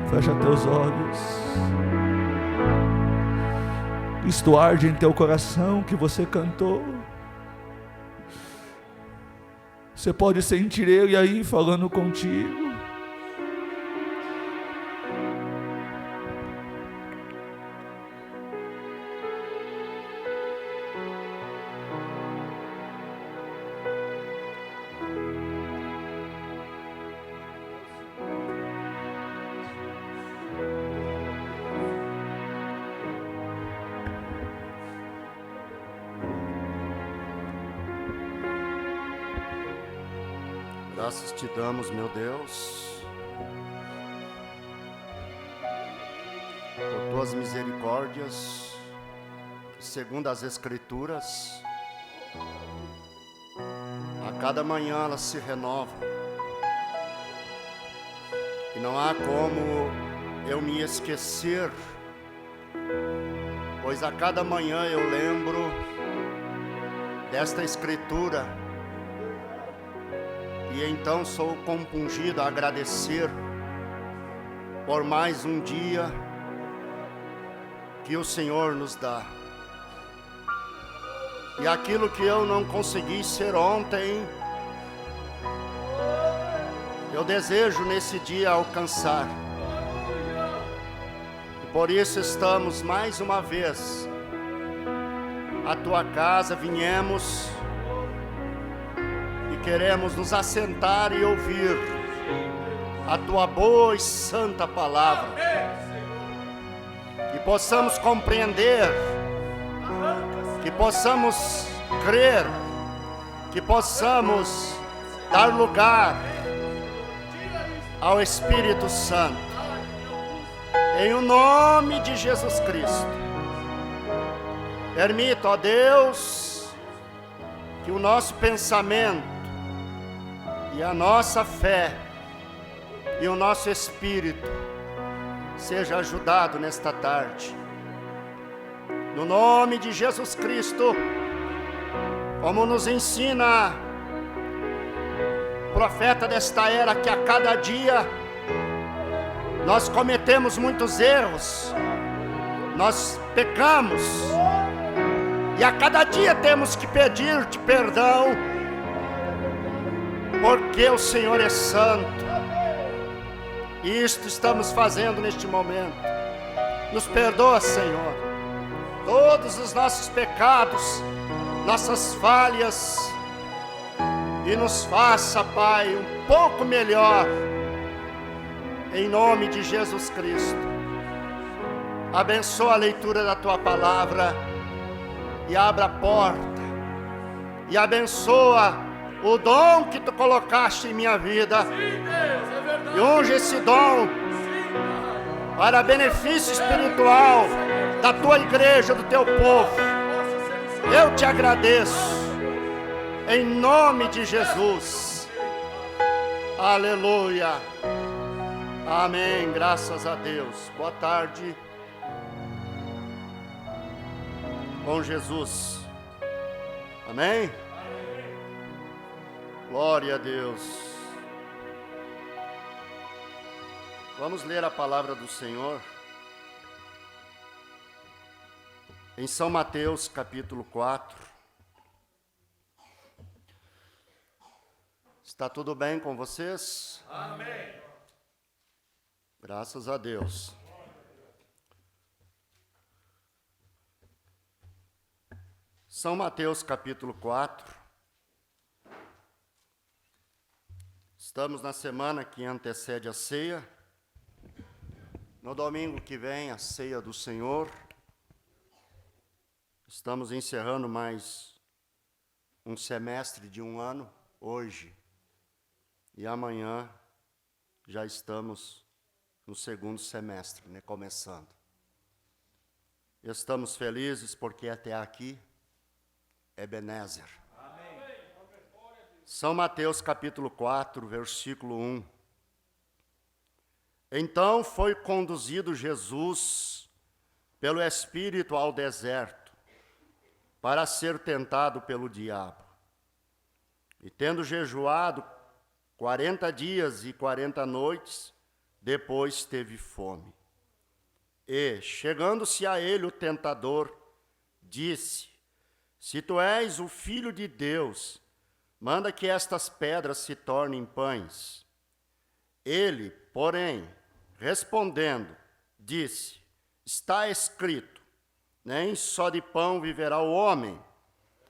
Fecha teus olhos. Isto arde em teu coração que você cantou. Você pode sentir Ele aí falando contigo. Graças te damos, meu Deus, por tuas misericórdias, que segundo as Escrituras, a cada manhã elas se renovam. E não há como eu me esquecer, pois a cada manhã eu lembro desta Escritura. E então sou compungido a agradecer por mais um dia que o Senhor nos dá. E aquilo que eu não consegui ser ontem, eu desejo nesse dia alcançar. E por isso estamos mais uma vez à tua casa, viemos e queremos nos assentar e ouvir a tua boa e santa palavra. Que possamos compreender, que possamos crer, que possamos dar lugar ao Espírito Santo. Em o nome de Jesus Cristo. Permita, ó Deus, que o nosso pensamento e a nossa fé e o nosso espírito seja ajudado nesta tarde. No nome de Jesus Cristo, como nos ensina o profeta desta era, que a cada dia nós cometemos muitos erros, nós pecamos, e a cada dia temos que pedir-te perdão, porque o Senhor é santo. E isto estamos fazendo neste momento. Nos perdoa, Senhor, todos os nossos pecados, nossas falhas, e nos faça, Pai, um pouco melhor, em nome de Jesus Cristo. Abençoa a leitura da tua palavra e abra a porta, e abençoa o dom que tu colocaste em minha vida. E unge esse dom para benefício espiritual da tua igreja, do teu povo. Eu te agradeço em nome de Jesus. Aleluia. Amém. Graças a Deus. Boa tarde com Jesus. Amém. Glória a Deus. Vamos ler a palavra do Senhor em São Mateus, capítulo 4. Está tudo bem com vocês? Amém. Graças a Deus. São Mateus, capítulo 4. Estamos na semana que antecede a ceia. No domingo que vem, a ceia do Senhor. Estamos encerrando mais um semestre de um ano, hoje. E amanhã já estamos no segundo semestre, né, começando. Estamos felizes porque até aqui é Ebenezer. Amém. São Mateus capítulo 4, versículo 1. Então foi conduzido Jesus pelo Espírito ao deserto, para ser tentado pelo diabo. E tendo jejuado 40 dias e 40 noites, depois teve fome. E, chegando-se a ele o tentador, disse: se tu és o Filho de Deus, manda que estas pedras se tornem pães. Ele, porém, respondendo, disse: está escrito, nem só de pão viverá o homem,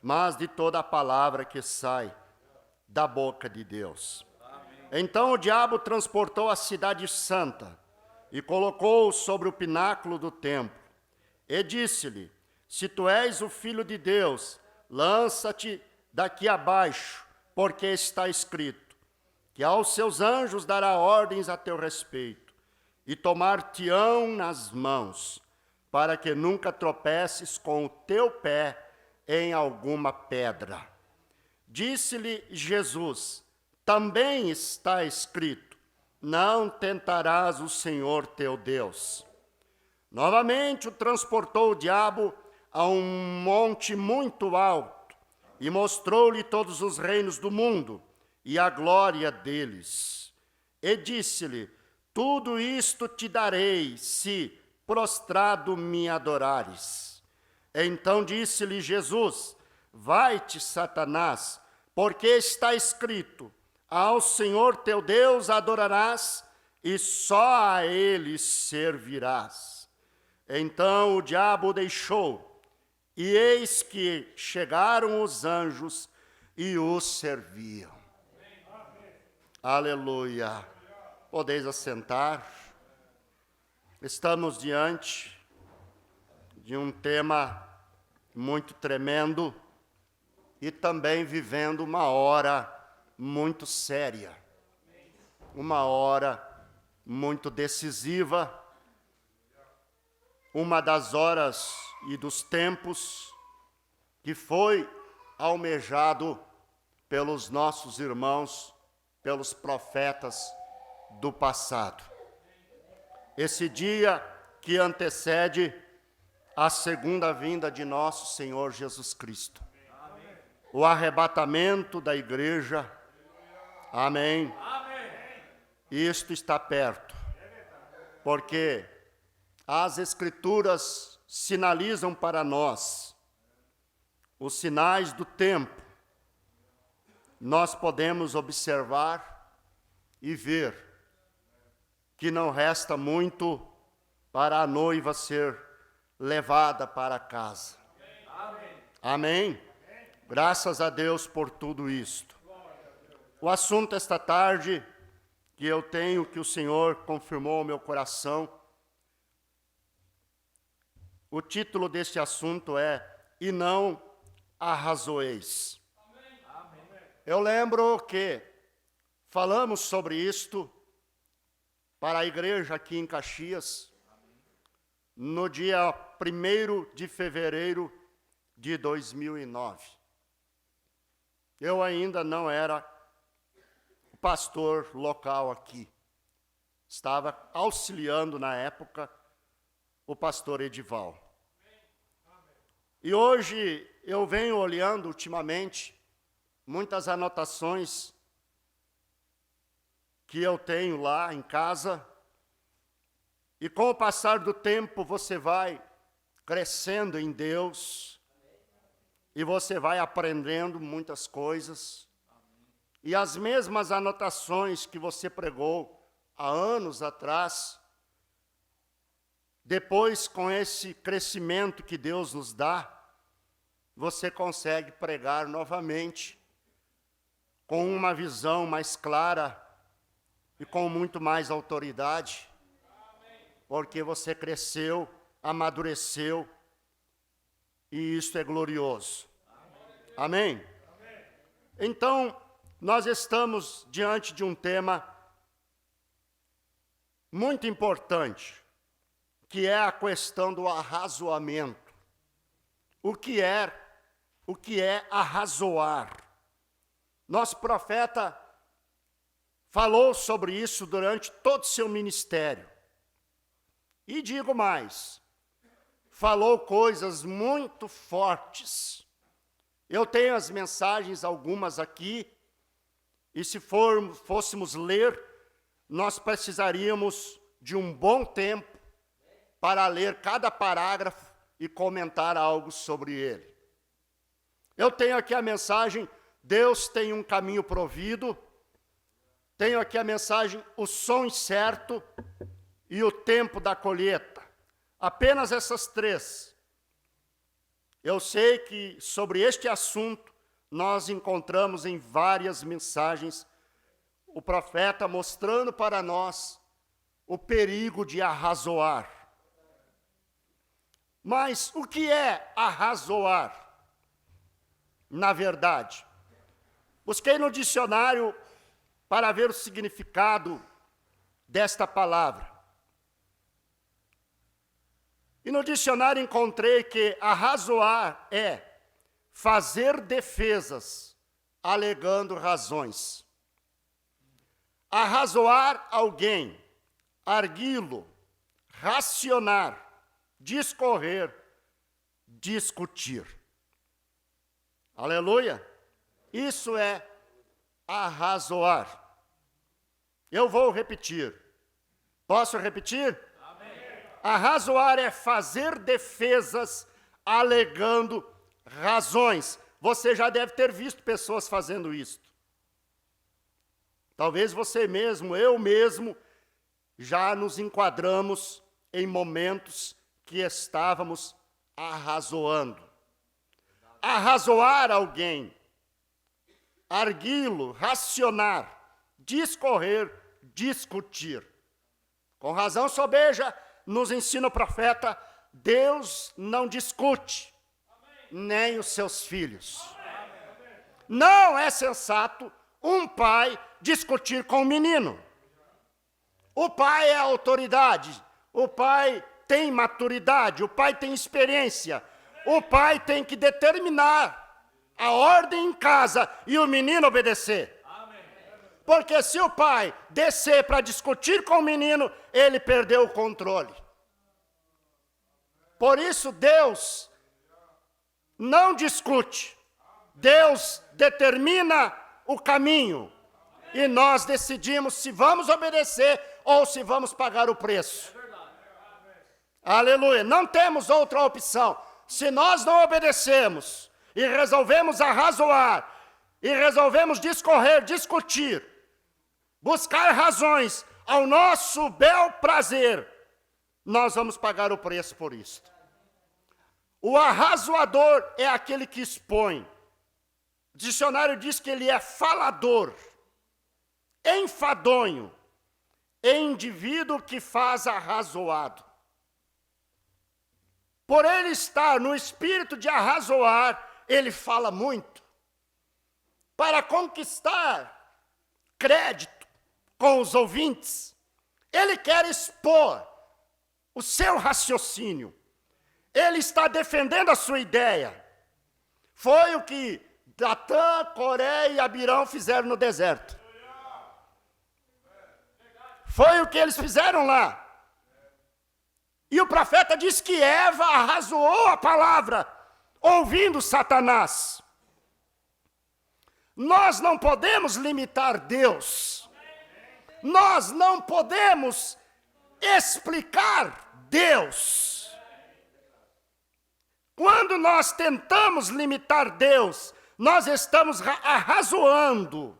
mas de toda a palavra que sai da boca de Deus. Amém. Então o diabo transportou a cidade santa e colocou-o sobre o pináculo do templo. E disse-lhe: se tu és o Filho de Deus, lança-te daqui abaixo, porque está escrito, que aos seus anjos dará ordens a teu respeito, e tomar-te-ão nas mãos, para que nunca tropeces com o teu pé em alguma pedra. Disse-lhe Jesus: também está escrito, não tentarás o Senhor teu Deus. Novamente o transportou o diabo a um monte muito alto, e mostrou-lhe todos os reinos do mundo, e a glória deles. E disse-lhe: tudo isto te darei, se prostrado me adorares. Então disse-lhe Jesus: vai-te, Satanás, porque está escrito, ao Senhor teu Deus adorarás, e só a ele servirás. Então o diabo o deixou, e eis que chegaram os anjos e o serviam. Aleluia. Podeis assentar. Estamos diante de um tema muito tremendo e também vivendo uma hora muito séria, uma hora muito decisiva, uma das horas e dos tempos que foi almejado pelos nossos irmãos, pelos profetas do passado. Esse dia que antecede a segunda vinda de nosso Senhor Jesus Cristo. Amém. O arrebatamento da igreja. Amém. Amém. Isto está perto, porque as Escrituras sinalizam para nós os sinais do tempo. Nós podemos observar e ver que não resta muito para a noiva ser levada para casa. Amém. Amém? Graças a Deus por tudo isto. O assunto esta tarde que eu tenho, que o Senhor confirmou ao meu coração, o título deste assunto é: e não arrazoeis. Eu lembro que falamos sobre isto para a igreja aqui em Caxias, no dia 1º de fevereiro de 2009. Eu ainda não era pastor local aqui. Estava auxiliando na época o pastor Edival. E hoje eu venho olhando ultimamente muitas anotações que eu tenho lá em casa, e com o passar do tempo você vai crescendo em Deus, e você vai aprendendo muitas coisas, e as mesmas anotações que você pregou há anos atrás, depois com esse crescimento que Deus nos dá, você consegue pregar novamente, com uma visão mais clara, e com muito mais autoridade, porque você cresceu, amadureceu, e isso é glorioso. Amém? Então, nós estamos diante de um tema muito importante, que é a questão do arrazoamento. O que é arrazoar? Nosso profeta falou sobre isso durante todo o seu ministério. E digo mais, falou coisas muito fortes. Eu tenho as mensagens, algumas aqui, e se fôssemos ler nós precisaríamos de um bom tempo para ler cada parágrafo e comentar algo sobre ele. Eu tenho aqui a mensagem, Deus tem um caminho provido, tenho aqui a mensagem, o som certo e o tempo da colheita. Apenas essas três. Eu sei que sobre este assunto nós encontramos em várias mensagens o profeta mostrando para nós o perigo de arrazoar. Mas o que é arrazoar? Na verdade, busquei no dicionário para ver o significado desta palavra. E no dicionário encontrei que arrazoar é fazer defesas, alegando razões. Arrazoar alguém, arguí-lo, racionar, discorrer, discutir. Aleluia! Isso é arrazoar. Eu vou repetir. Posso repetir? Amém. Arrazoar é fazer defesas alegando razões. Você já deve ter visto pessoas fazendo isso. Talvez você mesmo, eu mesmo, já nos enquadramos em momentos que estávamos arrazoando. Arrazoar alguém, arguí-lo, racionar, discorrer, discutir. Com razão sobeja, nos ensina o profeta, Deus não discute, nem os seus filhos. Não é sensato um pai discutir com o menino. O pai é autoridade, o pai tem maturidade, o pai tem experiência, o pai tem que determinar a ordem em casa e o menino obedecer. Porque se o pai descer para discutir com o menino, ele perdeu o controle. Por isso Deus não discute, Deus determina o caminho e nós decidimos se vamos obedecer ou se vamos pagar o preço. Aleluia, não temos outra opção. Se nós não obedecemos e resolvemos arrazoar, e resolvemos discorrer, discutir, buscar razões ao nosso bel prazer, nós vamos pagar o preço por isto. O arrazoador é aquele que expõe. O dicionário diz que ele é falador, enfadonho, indivíduo que faz arrazoado. Por ele estar no espírito de arrazoar, ele fala muito. Para conquistar crédito com os ouvintes, ele quer expor o seu raciocínio. Ele está defendendo a sua ideia. Foi o que Datã, Coré e Abirão fizeram no deserto. Foi o que eles fizeram lá. E o profeta diz que Eva arrazoou a palavra, ouvindo Satanás. Nós não podemos limitar Deus. Nós não podemos explicar Deus. Quando nós tentamos limitar Deus, nós estamos arrazoando.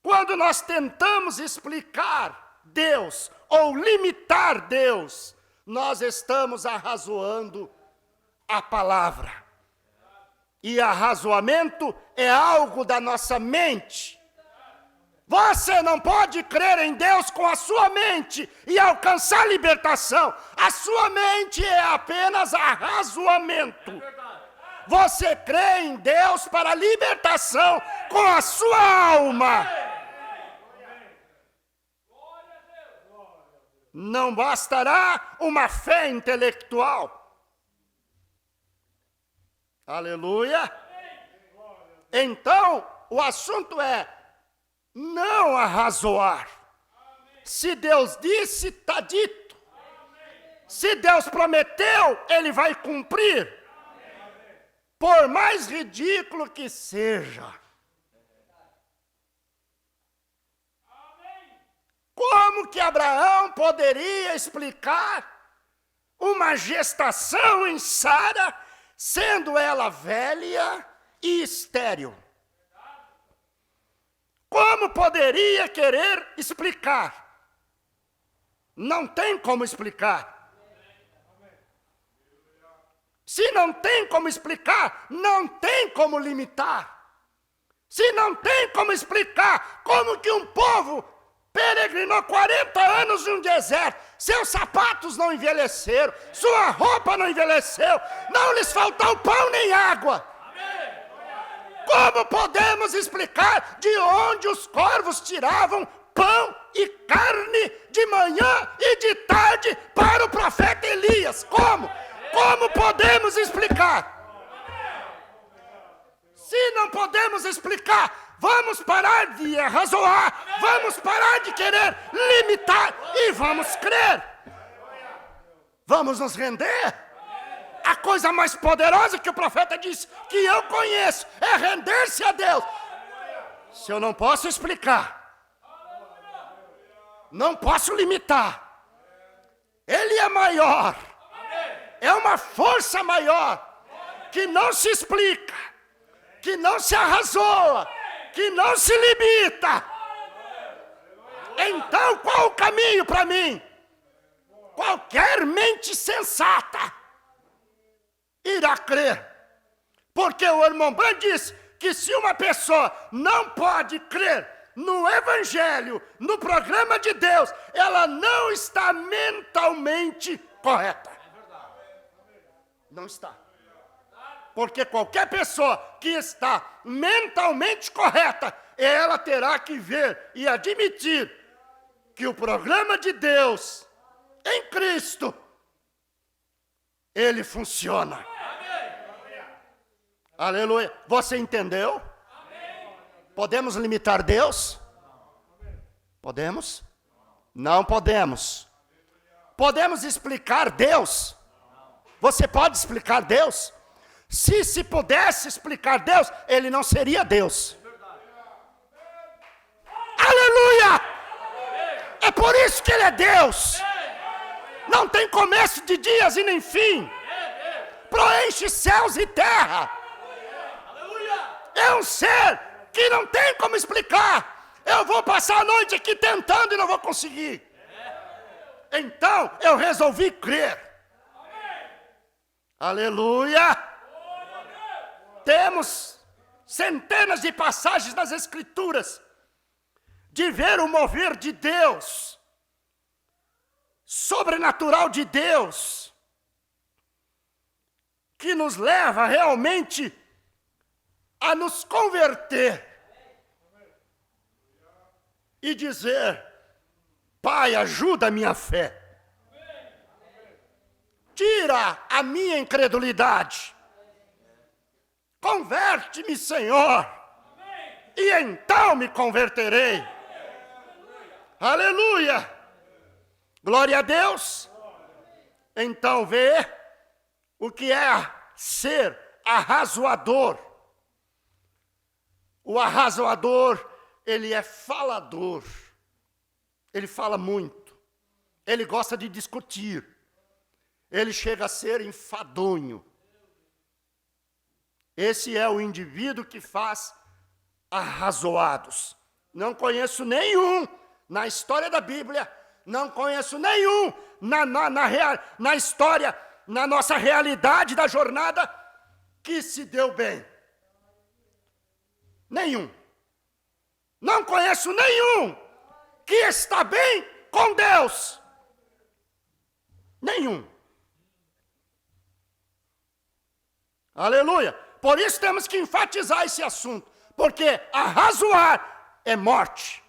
Quando nós tentamos explicar Deus ou limitar Deus, nós estamos arrazoando a palavra. E arrazoamento é algo da nossa mente. Você não pode crer em Deus com a sua mente e alcançar libertação. A sua mente é apenas arrazoamento. Você crê em Deus para libertação com a sua alma. Não bastará uma fé intelectual. Aleluia. Então, o assunto é não arrazoar. Se Deus disse, está dito. Se Deus prometeu, Ele vai cumprir. Por mais ridículo que seja. Como que Abraão poderia explicar uma gestação em Sara, sendo ela velha e estéril? Como poderia querer explicar? Não tem como explicar. Se não tem como explicar, não tem como limitar. Se não tem como explicar como que um povo peregrinou 40 anos em um deserto, seus sapatos não envelheceram, sua roupa não envelheceu, não lhes faltou pão nem água. Como podemos explicar de onde os corvos tiravam pão e carne de manhã e de tarde para o profeta Elias? Como? Como podemos explicar? Se não podemos explicar, vamos parar de arrazoar, vamos parar de querer limitar e vamos crer. Vamos nos render. A coisa mais poderosa que o profeta disse que eu conheço é render-se a Deus. Se eu não posso explicar, não posso limitar, Ele é maior, é uma força maior, que não se explica, que não se arrazoa, que não se limita. Então qual o caminho para mim? Qualquer mente sensata irá crer. Porque o irmão Branham diz que se uma pessoa não pode crer no Evangelho, no programa de Deus, ela não está mentalmente correta. Não está. Porque qualquer pessoa que está mentalmente correta, ela terá que ver e admitir que o programa de Deus em Cristo, ele funciona. Amém. Aleluia. Você entendeu? Amém. Podemos limitar Deus? Podemos? Não podemos. Podemos explicar Deus? Você pode explicar Deus? Se pudesse explicar Deus, ele não seria Deus. Aleluia! É por isso que ele é Deus. Não tem começo de dias e nem fim. Proenche céus e terra. É um ser que não tem como explicar. Eu vou passar a noite aqui tentando e não vou conseguir. Então eu resolvi crer. Aleluia! Temos centenas de passagens nas Escrituras de ver o mover de Deus, sobrenatural de Deus, que nos leva realmente a nos converter e dizer: Pai, ajuda a minha fé, tira a minha incredulidade, converte-me, Senhor, e então me converterei. Aleluia! Glória a Deus. Então vê o que é ser arrazoador. O arrazoador, ele é falador. Ele fala muito. Ele gosta de discutir. Ele chega a ser enfadonho. Esse é o indivíduo que faz arrazoados. Não conheço nenhum na história da Bíblia, não conheço nenhum na história, na nossa realidade da jornada, que se deu bem. Nenhum. Não conheço nenhum que está bem com Deus. Nenhum. Aleluia. Por isso temos que enfatizar esse assunto, porque arrazoar é morte.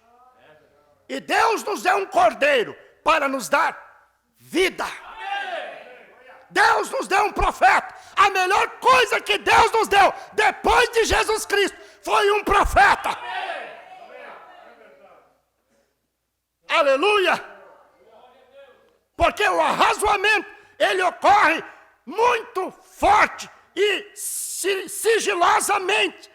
E Deus nos deu um cordeiro para nos dar vida. Deus nos deu um profeta. A melhor coisa que Deus nos deu depois de Jesus Cristo foi um profeta. Aleluia. Porque o arrazoamento, ele ocorre muito forte e sigilosamente,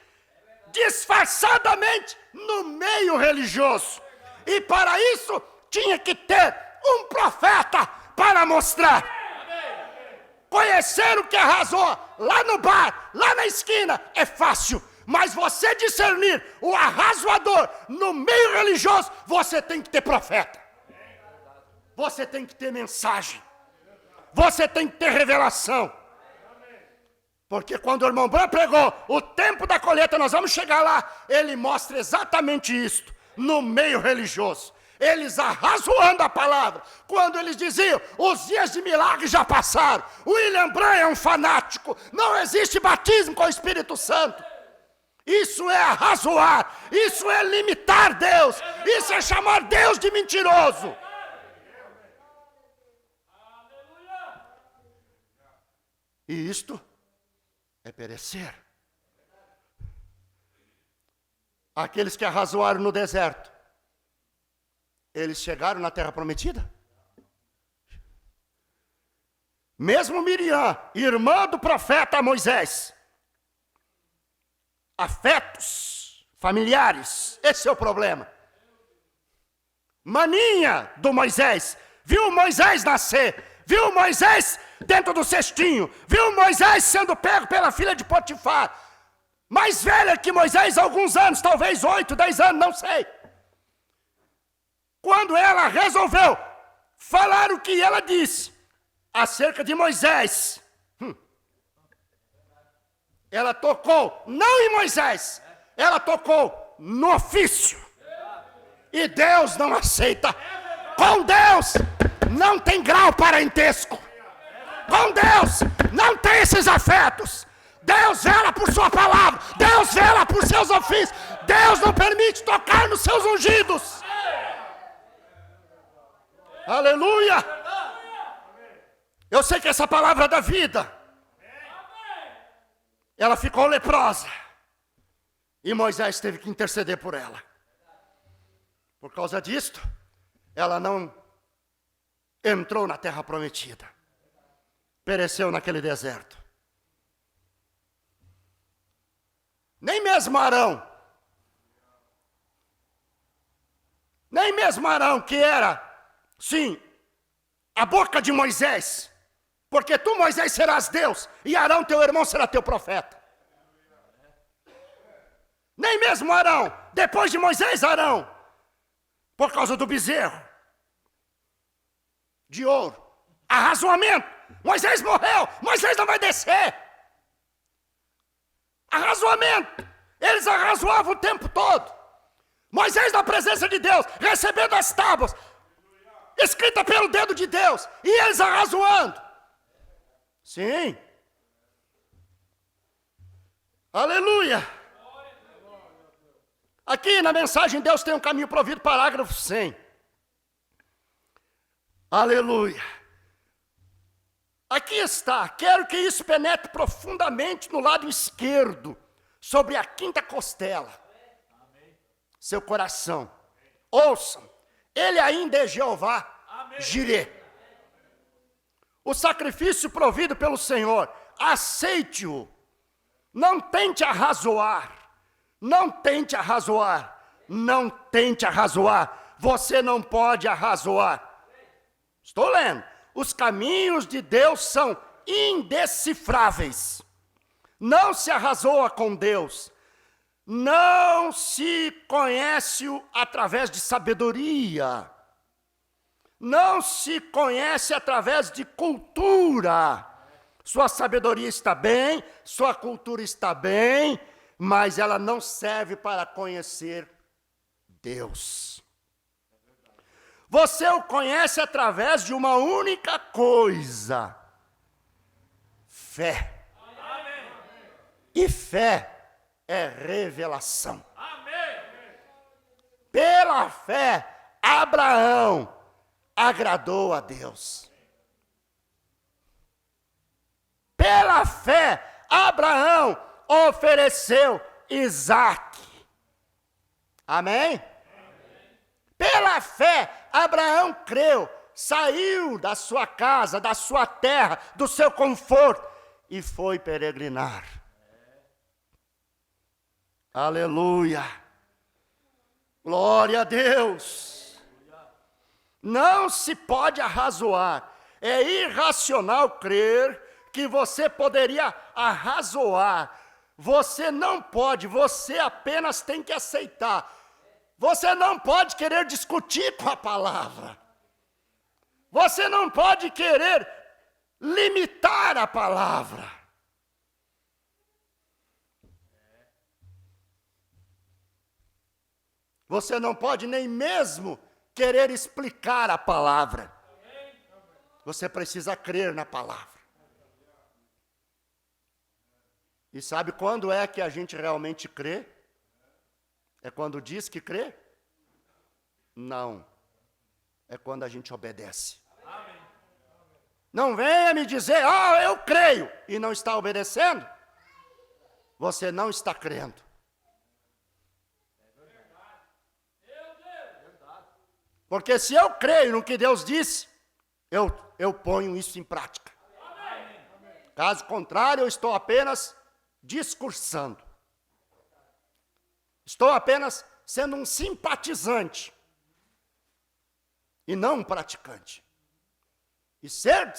disfarçadamente no meio religioso. E para isso tinha que ter um profeta para mostrar. Conhecer o que arrasou lá no bar, lá na esquina, é fácil. Mas você discernir o arrasoador no meio religioso, você tem que ter profeta. Você tem que ter mensagem. Você tem que ter revelação. Porque quando o irmão Branham pregou o tempo da colheita, nós vamos chegar lá, ele mostra exatamente isto no meio religioso. Eles arrazoando a palavra. Quando eles diziam, os dias de milagre já passaram. William Branham é um fanático. Não existe batismo com o Espírito Santo. Isso é arrazoar. Isso é limitar Deus. Isso é chamar Deus de mentiroso. E isto é perecer. Aqueles que arrazoaram no deserto, eles chegaram na terra prometida? Mesmo Miriam, irmã do profeta Moisés, afetos familiares, esse é o problema. Maninha do Moisés, viu Moisés nascer, viu Moisés dentro do cestinho, viu Moisés sendo pego pela filha de Potifar, mais velha que Moisés, alguns anos, talvez 8, 10 anos, não sei. Quando ela resolveu falar o que ela disse acerca de Moisés, ela tocou, não em Moisés, ela tocou no ofício. E Deus não aceita. Com Deus não tem grau parentesco. Com Deus não tem esses afetos. Deus vela por sua palavra. Deus vela por seus ofícios. Deus não permite tocar nos seus ungidos. Aleluia! Eu sei que essa palavra é da vida. Ela ficou leprosa. E Moisés teve que interceder por ela. Por causa disto, ela não entrou na terra prometida. Pereceu naquele deserto. Nem mesmo Arão. Nem mesmo Arão, que era, sim, a boca de Moisés. Porque tu, Moisés, serás Deus, e Arão, teu irmão, será teu profeta. Nem mesmo Arão, depois de Moisés, Arão, por causa do bezerro de ouro, arrazoamento. Moisés morreu, Moisés não vai descer. Arrazoamento. Eles arrazoavam o tempo todo. Moisés na presença de Deus, recebendo as tábuas, escrita pelo dedo de Deus, e eles arrazoando. Sim. Aleluia. Aqui na mensagem Deus tem um caminho provido, parágrafo 100. Aleluia. Aqui está, quero que isso penetre profundamente no lado esquerdo, sobre a quinta costela. Seu coração. Ouçam, ele ainda é Jeová Jirê. O sacrifício provido pelo Senhor, aceite-o. Não tente arrazoar. Não tente arrazoar. Não tente arrazoar. Você não pode arrazoar. Estou lendo. Os caminhos de Deus são indecifráveis. Não se arrazoa com Deus. Não se conhece-o através de sabedoria. Não se conhece através de cultura. Sua sabedoria está bem, sua cultura está bem, mas ela não serve para conhecer Deus. Você o conhece através de uma única coisa: fé. E fé é revelação. Pela fé, Abraão agradou a Deus. Pela fé, Abraão ofereceu Isaque. Amém? Pela fé, Abraão creu, saiu da sua casa, da sua terra, do seu conforto e foi peregrinar. Aleluia. Glória a Deus. Não se pode arrazoar. É irracional crer que você poderia arrazoar. Você não pode, você apenas tem que aceitar. Você não pode querer discutir com a palavra. Você não pode querer limitar a palavra. Você não pode nem mesmo querer explicar a palavra. Você precisa crer na palavra. E sabe quando é que a gente realmente crê? É quando diz que crê? Não. É quando a gente obedece. Não venha me dizer, eu creio, e não está obedecendo. Você não está crendo. Porque se eu creio no que Deus disse, eu ponho isso em prática. Caso contrário, eu estou apenas discursando. Estou apenas sendo um simpatizante e não um praticante. E ser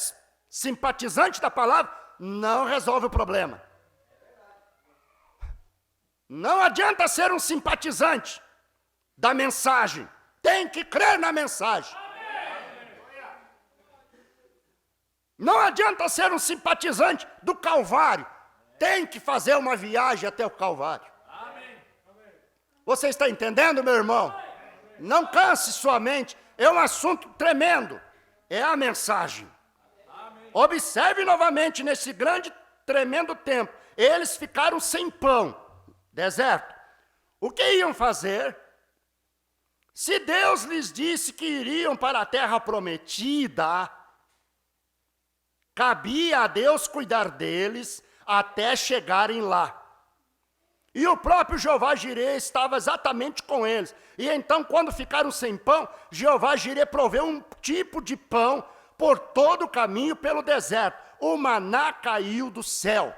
simpatizante da palavra não resolve o problema. Não adianta ser um simpatizante da mensagem. Tem que crer na mensagem. Não adianta ser um simpatizante do Calvário. Tem que fazer uma viagem até o Calvário. Você está entendendo, meu irmão? Não canse sua mente. É um assunto tremendo. É a mensagem. Observe novamente nesse grande, tremendo tempo. Eles ficaram sem pão. Deserto. O que iam fazer? Se Deus lhes disse que iriam para a terra prometida, cabia a Deus cuidar deles até chegarem lá. E o próprio Jeová Jireh estava exatamente com eles. E então, quando ficaram sem pão, Jeová Jireh proveu um tipo de pão por todo o caminho pelo deserto. O maná caiu do céu.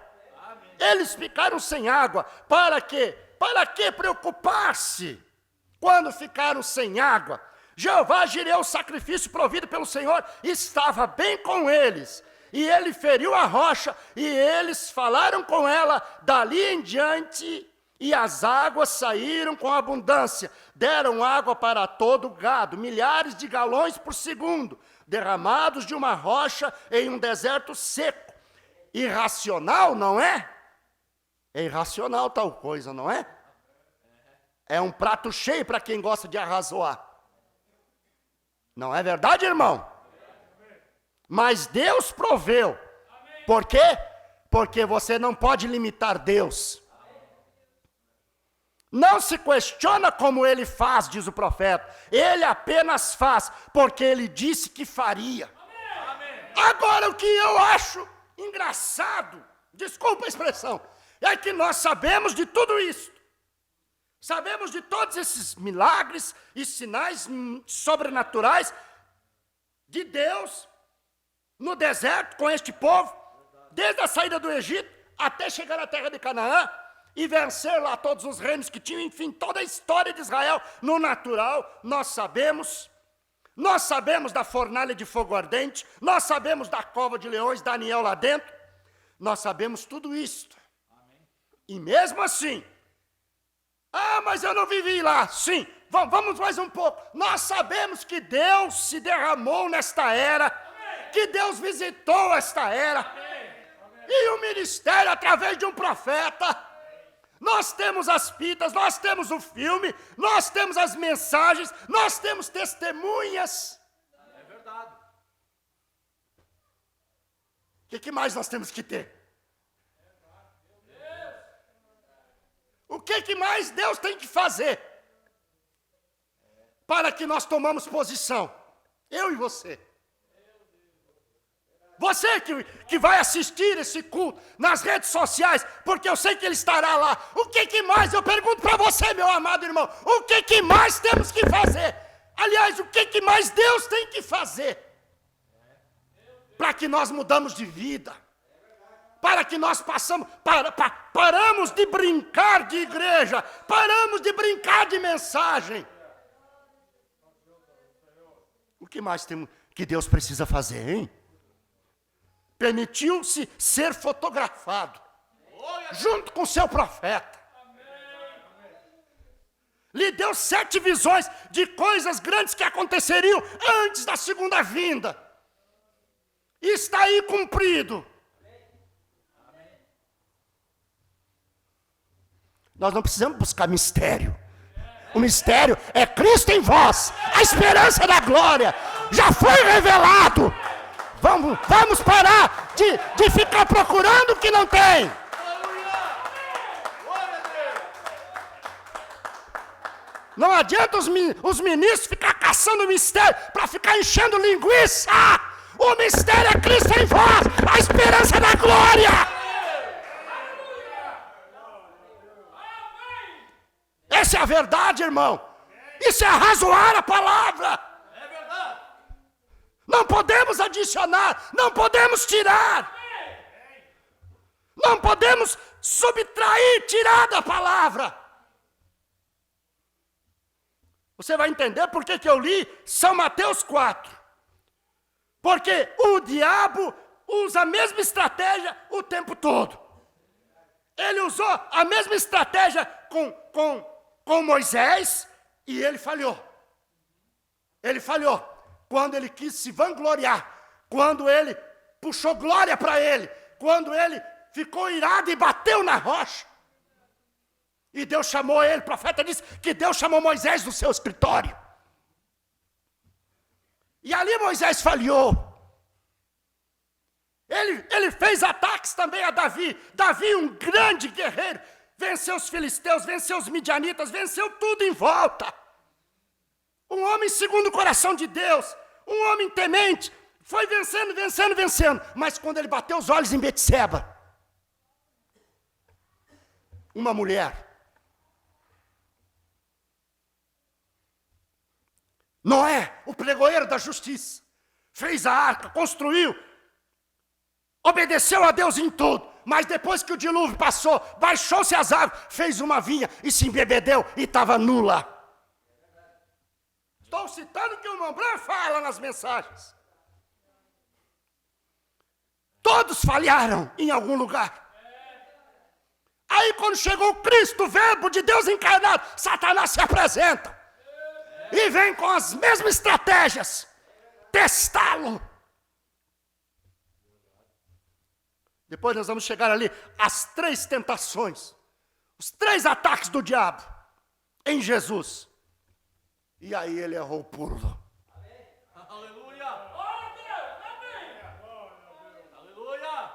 Amém. Eles ficaram sem água. Para quê? Para que preocupar-se? Quando ficaram sem água, Jeová Jireh, o sacrifício provido pelo Senhor, estava bem com eles. E ele feriu a rocha, e eles falaram com ela dali em diante, e as águas saíram com abundância. Deram água para todo o gado, milhares de galões por segundo, derramados de uma rocha em um deserto seco. Irracional, não é? É irracional tal coisa, não é? É um prato cheio para quem gosta de arrazoar. Não é verdade, irmão? Mas Deus proveu. Por quê? Porque você não pode limitar Deus. Não se questiona como ele faz, diz o profeta. Ele apenas faz, porque ele disse que faria. Agora, o que eu acho engraçado, desculpa a expressão, é que nós sabemos de tudo isso. Sabemos de todos esses milagres e sinais sobrenaturais de Deus no deserto com este povo, desde a saída do Egito até chegar à terra de Canaã e vencer lá todos os reinos que tinham, enfim, toda a história de Israel no natural. Nós sabemos da fornalha de fogo ardente, nós sabemos da cova de leões, Daniel lá dentro, nós sabemos tudo isso. E mesmo assim, mas eu não vivi lá. Sim, vamos mais um pouco. Nós sabemos que Deus se derramou nesta era, que Deus visitou esta era, e o ministério através de um profeta. Nós temos as fitas, nós temos o filme, nós temos as mensagens, nós temos testemunhas. É verdade. O que mais nós temos que ter? O que mais Deus tem que fazer para que nós tomamos posição? Eu e você. Você que vai assistir esse culto nas redes sociais, porque eu sei que ele estará lá. O que mais, eu pergunto para você, meu amado irmão, o que mais temos que fazer? Aliás, o que mais Deus tem que fazer para que nós mudamos de vida? Para que nós paramos de brincar de igreja, paramos de brincar de mensagem. O que mais que Deus precisa fazer, hein? Permitiu-se ser fotografado, junto com seu profeta. Lhe deu 7 visões de coisas grandes que aconteceriam antes da segunda vinda. E está aí cumprido. Nós não precisamos buscar mistério. O mistério é Cristo em vós, a esperança da glória. Já foi revelado. Vamos parar de ficar procurando o que não tem. Não adianta os ministros ficar caçando mistério para ficar enchendo linguiça. O mistério é Cristo em vós, a esperança da glória. Essa é a verdade, irmão. Isso é arrazoar a palavra. É verdade. Não podemos adicionar, não podemos tirar. Não podemos subtrair, tirar da palavra. Você vai entender por que eu li São Mateus 4. Porque o diabo usa a mesma estratégia o tempo todo. Ele usou a mesma estratégia com Moisés e ele falhou. Ele falhou quando ele quis se vangloriar, quando ele puxou glória para ele, quando ele ficou irado e bateu na rocha. E Deus chamou ele, o profeta disse que Deus chamou Moisés do seu escritório. E ali Moisés falhou. Ele fez ataques também a Davi. Davi, um grande guerreiro, venceu os filisteus, venceu os midianitas, venceu tudo em volta. Um homem segundo o coração de Deus, um homem temente, foi vencendo. Mas quando ele bateu os olhos em Betseba, uma mulher, Noé, o pregoeiro da justiça, fez a arca, construiu, obedeceu a Deus em tudo, mas depois que o dilúvio passou, baixou-se as águas, fez uma vinha e se embebedeu e estava nula. Estou citando o que o irmão Branco fala nas mensagens. Todos falharam em algum lugar. Aí quando chegou Cristo, o verbo de Deus encarnado, Satanás se apresenta. E vem com as mesmas estratégias testá-lo. Depois nós vamos chegar ali às 3 tentações, os 3 ataques do diabo em Jesus. E aí ele errou o pulo. Aleluia. Aleluia.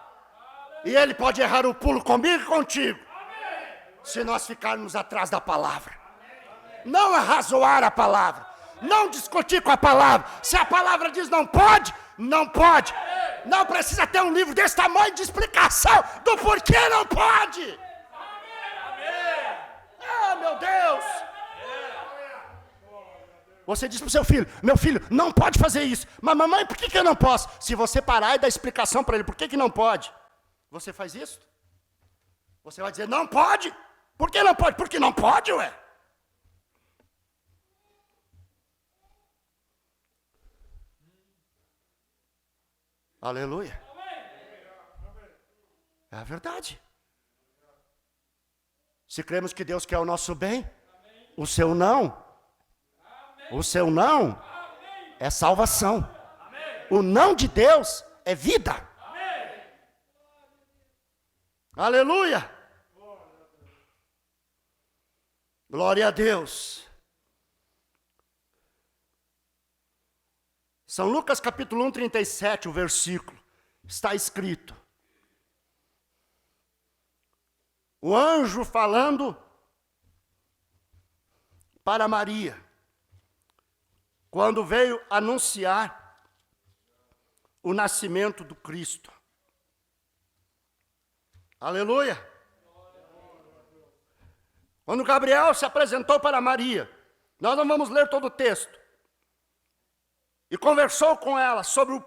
E ele pode errar o pulo comigo e contigo, se nós ficarmos atrás da palavra. Não arrazoar a palavra, não discutir com a palavra. Se a palavra diz não pode, não pode. Não precisa ter um livro desse tamanho de explicação do porquê não pode. Ah, meu Deus. Você diz para o seu filho, meu filho, não pode fazer isso. Mas mamãe, por que eu não posso? Se você parar e dar explicação para ele, por que não pode? Você faz isso? Você vai dizer, não pode. Por que não pode? Porque não pode, ué. Aleluia. É a verdade. Se cremos que Deus quer o nosso bem, o seu não é salvação. O não de Deus é vida. Aleluia. Glória a Deus. São Lucas capítulo 1, 37, o versículo, está escrito. O anjo falando para Maria, quando veio anunciar o nascimento do Cristo. Aleluia. Quando Gabriel se apresentou para Maria, nós não vamos ler todo o texto, e conversou com ela sobre o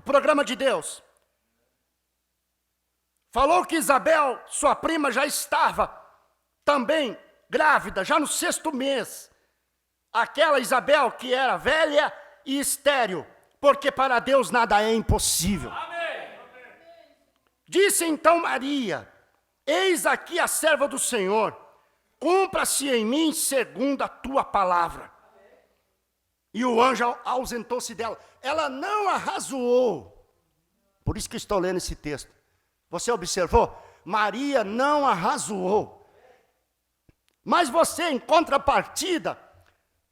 programa de Deus. Falou que Isabel, sua prima, já estava também grávida, já no 6º mês. Aquela Isabel que era velha e estéril, porque para Deus nada é impossível. Disse então Maria: eis aqui a serva do Senhor, cumpra-se em mim segundo a tua palavra. E o anjo ausentou-se dela. Ela não arrazoou. Por isso que estou lendo esse texto. Você observou? Maria não arrazoou. Mas você, em contrapartida,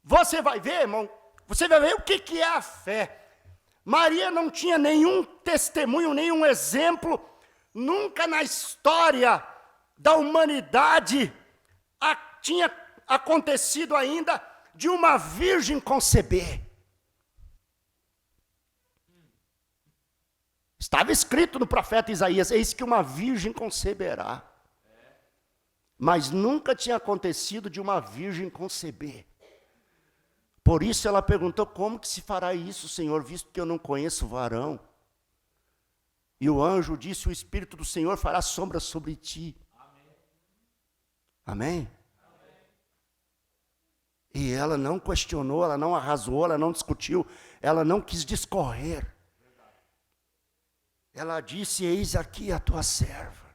você vai ver, irmão, você vai ver o que é a fé. Maria não tinha nenhum testemunho, nenhum exemplo, nunca na história da humanidade tinha acontecido ainda de uma virgem conceber. Estava escrito no profeta Isaías: eis que uma virgem conceberá. Mas nunca tinha acontecido de uma virgem conceber. Por isso ela perguntou: como que se fará isso, Senhor, visto que eu não conheço varão? E o anjo disse: o Espírito do Senhor fará sombra sobre ti. Amém? E ela não questionou, ela não arrasou, ela não discutiu, ela não quis discorrer. Ela disse: eis aqui a tua serva.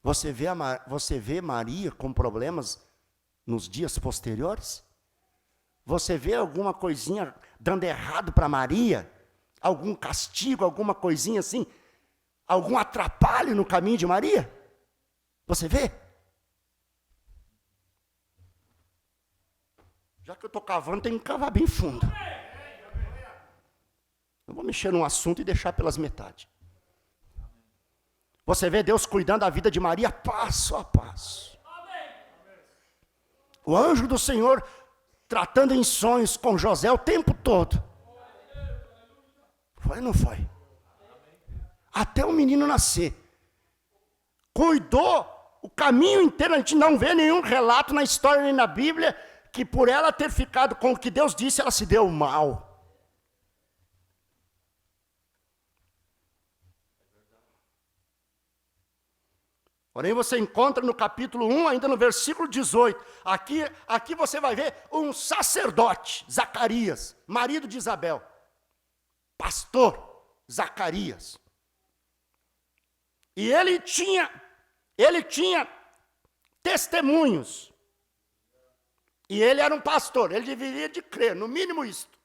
Você vê Maria com problemas nos dias posteriores? Você vê alguma coisinha dando errado para Maria? Algum castigo, alguma coisinha assim? Algum atrapalho no caminho de Maria? Você vê? Já que eu estou cavando, tem que cavar bem fundo. Não vou mexer num assunto e deixar pelas metades. Você vê Deus cuidando da vida de Maria passo a passo. O anjo do Senhor tratando em sonhos com José o tempo todo. Foi ou não foi? Até o menino nascer. Cuidou o caminho inteiro. A gente não vê nenhum relato na história nem na Bíblia que por ela ter ficado com o que Deus disse, ela se deu mal. Porém, você encontra no capítulo 1, ainda no versículo 18, aqui você vai ver um sacerdote, Zacarias, marido de Isabel, pastor Zacarias. E ele tinha testemunhos. E ele era um pastor, ele deveria de crer, no mínimo isto.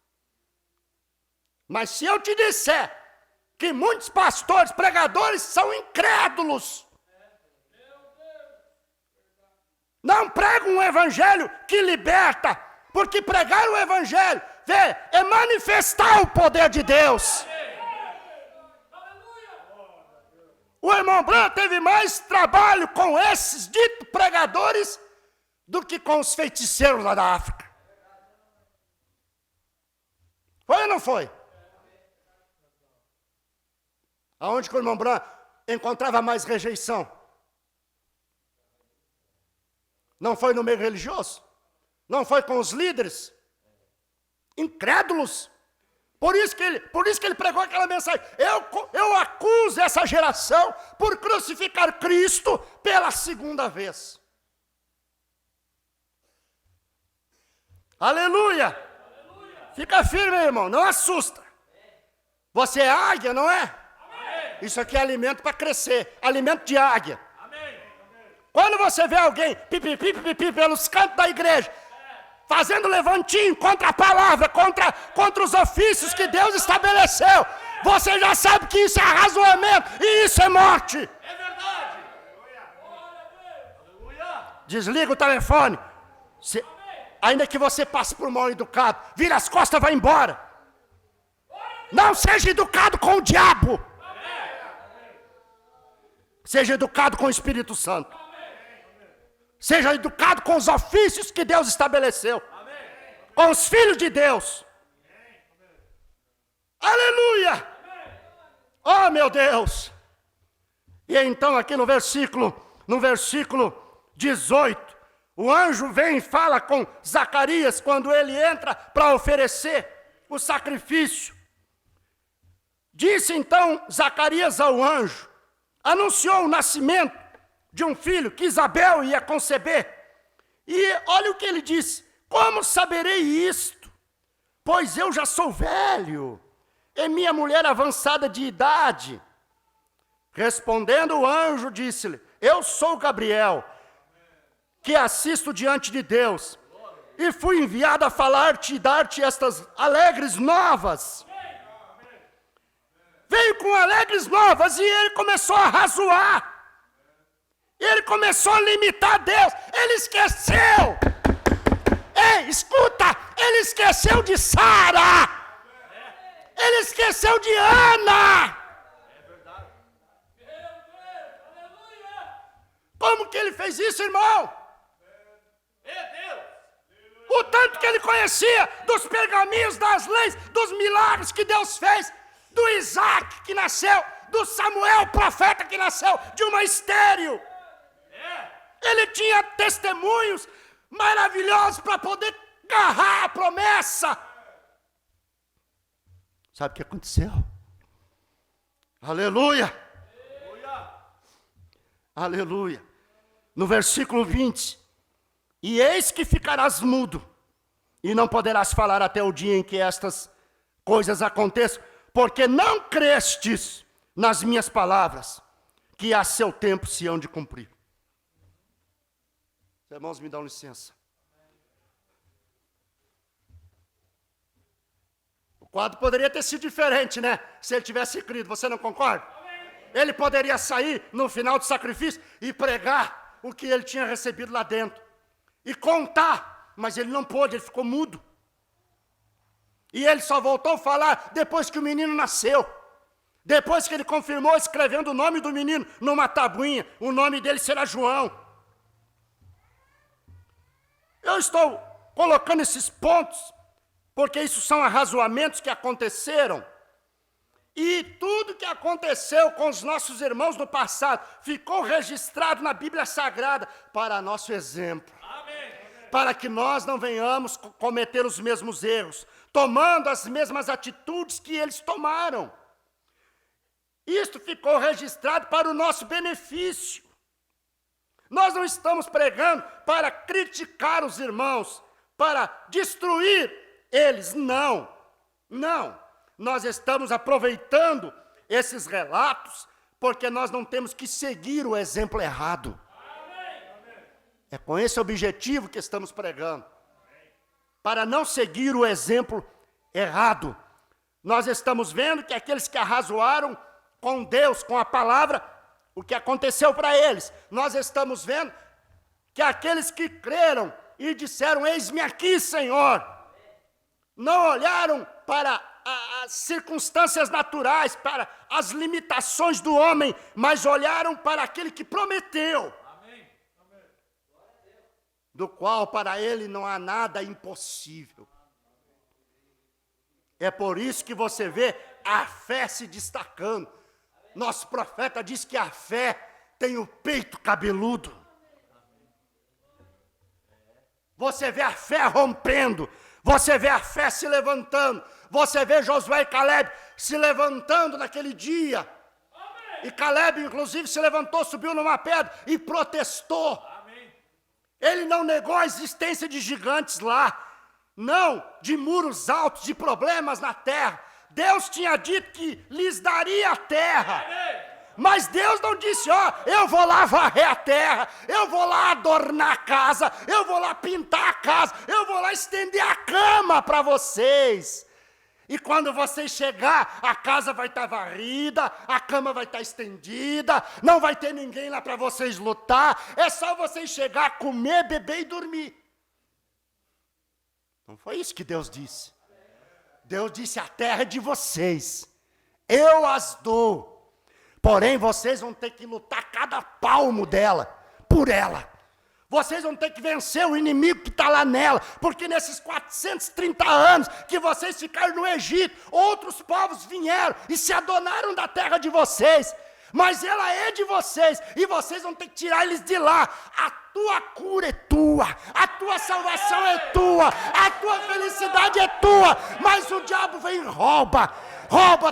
Mas se eu te disser que muitos pastores, pregadores são incrédulos, não pregam um evangelho que liberta, porque pregar o evangelho, é manifestar o poder de Deus. O irmão Branco teve mais trabalho com esses ditos pregadores do que com os feiticeiros lá da África. Foi ou não foi? Aonde que o irmão Branco encontrava mais rejeição? Não foi no meio religioso? Não foi com os líderes? Incrédulos. Por isso que ele pregou aquela mensagem. Eu acuso essa geração por crucificar Cristo pela segunda vez. Aleluia! Fica firme, irmão, não assusta. Você é águia, não é? Isso aqui é alimento para crescer, alimento de águia. Quando você vê alguém pipi pelos cantos da igreja, fazendo levantinho contra a palavra, contra os ofícios que Deus estabeleceu, você já sabe que isso é arrazoamento e isso é morte. É verdade. Desliga o telefone. Ainda que você passe por mal educado, vira as costas e vai embora. Não seja educado com o diabo. Seja educado com o Espírito Santo. Seja educado com os ofícios que Deus estabeleceu. Com os filhos de Deus. Aleluia! Oh, meu Deus! E então aqui no versículo 18, o anjo vem e fala com Zacarias quando ele entra para oferecer o sacrifício. Disse então Zacarias ao anjo, anunciou o nascimento de um filho que Isabel ia conceber. E olha o que ele disse: como saberei isto? pois eu já sou velho, e minha mulher avançada de idade. Respondendo o anjo, disse-lhe: eu sou Gabriel, que assisto diante de Deus, e fui enviado a falar-te e dar-te estas alegres novas. Veio com alegres novas e ele começou a razoar. Ele começou a limitar Deus. Ele esqueceu. Ei, escuta, ele esqueceu de Sara. Ele esqueceu de Ana. Como que ele fez isso, irmão? O tanto que ele conhecia dos pergaminhos, das leis, dos milagres que Deus fez, do Isaac que nasceu, do Samuel, profeta que nasceu de uma estéril. Ele tinha testemunhos maravilhosos para poder agarrar a promessa. Sabe o que aconteceu? Aleluia! Aleluia! No versículo 20: e eis que ficarás mudo, e não poderás falar até o dia em que estas coisas aconteçam, porque não crestes nas minhas palavras, que a seu tempo se hão de cumprir. Os irmãos, me dão licença. O quadro poderia ter sido diferente, né? Se ele tivesse crido, você não concorda? Ele poderia sair no final do sacrifício e pregar o que ele tinha recebido lá dentro. E contar, mas ele não pôde, ele ficou mudo. E ele só voltou a falar depois que o menino nasceu. Depois que ele confirmou escrevendo o nome do menino numa tabuinha. O nome dele será João. Eu estou colocando esses pontos, porque isso são arrazoamentos que aconteceram. E tudo que aconteceu com os nossos irmãos no passado ficou registrado na Bíblia Sagrada para nosso exemplo. Para que nós não venhamos cometer os mesmos erros, tomando as mesmas atitudes que eles tomaram. Isto ficou registrado para o nosso benefício. Nós não estamos pregando para criticar os irmãos, para destruir eles, não. Não. Nós estamos aproveitando esses relatos, porque nós não temos que seguir o exemplo errado. É com esse objetivo que estamos pregando. Para não seguir o exemplo errado. Nós estamos vendo que aqueles que arrazoaram com Deus, com a palavra, o que aconteceu para eles. Nós estamos vendo que aqueles que creram e disseram: eis-me aqui, Senhor, não olharam para as circunstâncias naturais, para as limitações do homem, mas olharam para aquele que prometeu. Do qual para ele não há nada impossível. É por isso que você vê a fé se destacando. Nosso profeta diz que a fé tem o peito cabeludo. Você vê a fé rompendo, você vê a fé se levantando, você vê Josué e Caleb se levantando naquele dia. E Caleb, inclusive, se levantou, subiu numa pedra e protestou. Ele não negou a existência de gigantes lá, não, de muros altos, de problemas na terra. Deus tinha dito que lhes daria a terra, mas Deus não disse: ó, eu vou lá varrer a terra, eu vou lá adornar a casa, eu vou lá pintar a casa, eu vou lá estender a cama para vocês. E quando vocês chegar, a casa vai estar varrida, a cama vai estar estendida, não vai ter ninguém lá para vocês lutar, é só vocês chegar, comer, beber e dormir. Não foi isso que Deus disse. Deus disse: a terra é de vocês, eu as dou, porém vocês vão ter que lutar cada palmo dela, por ela. Vocês vão ter que vencer o inimigo que está lá nela, porque nesses 430 anos que vocês ficaram no Egito, outros povos vieram e se adonaram da terra de vocês, mas ela é de vocês, e vocês vão ter que tirar eles de lá. A tua cura é tua, a tua salvação é tua, a tua felicidade é tua, mas o diabo vem e rouba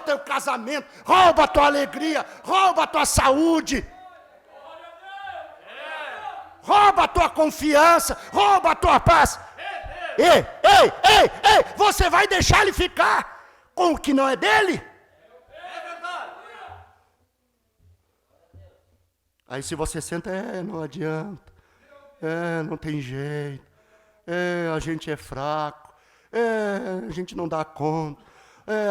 teu casamento, rouba a tua alegria, rouba a tua saúde, rouba a tua confiança, rouba a tua paz. Ei, você vai deixar ele ficar com o que não é dele? Aí se você senta, não adianta, não tem jeito, a gente é fraco, a gente não dá conta,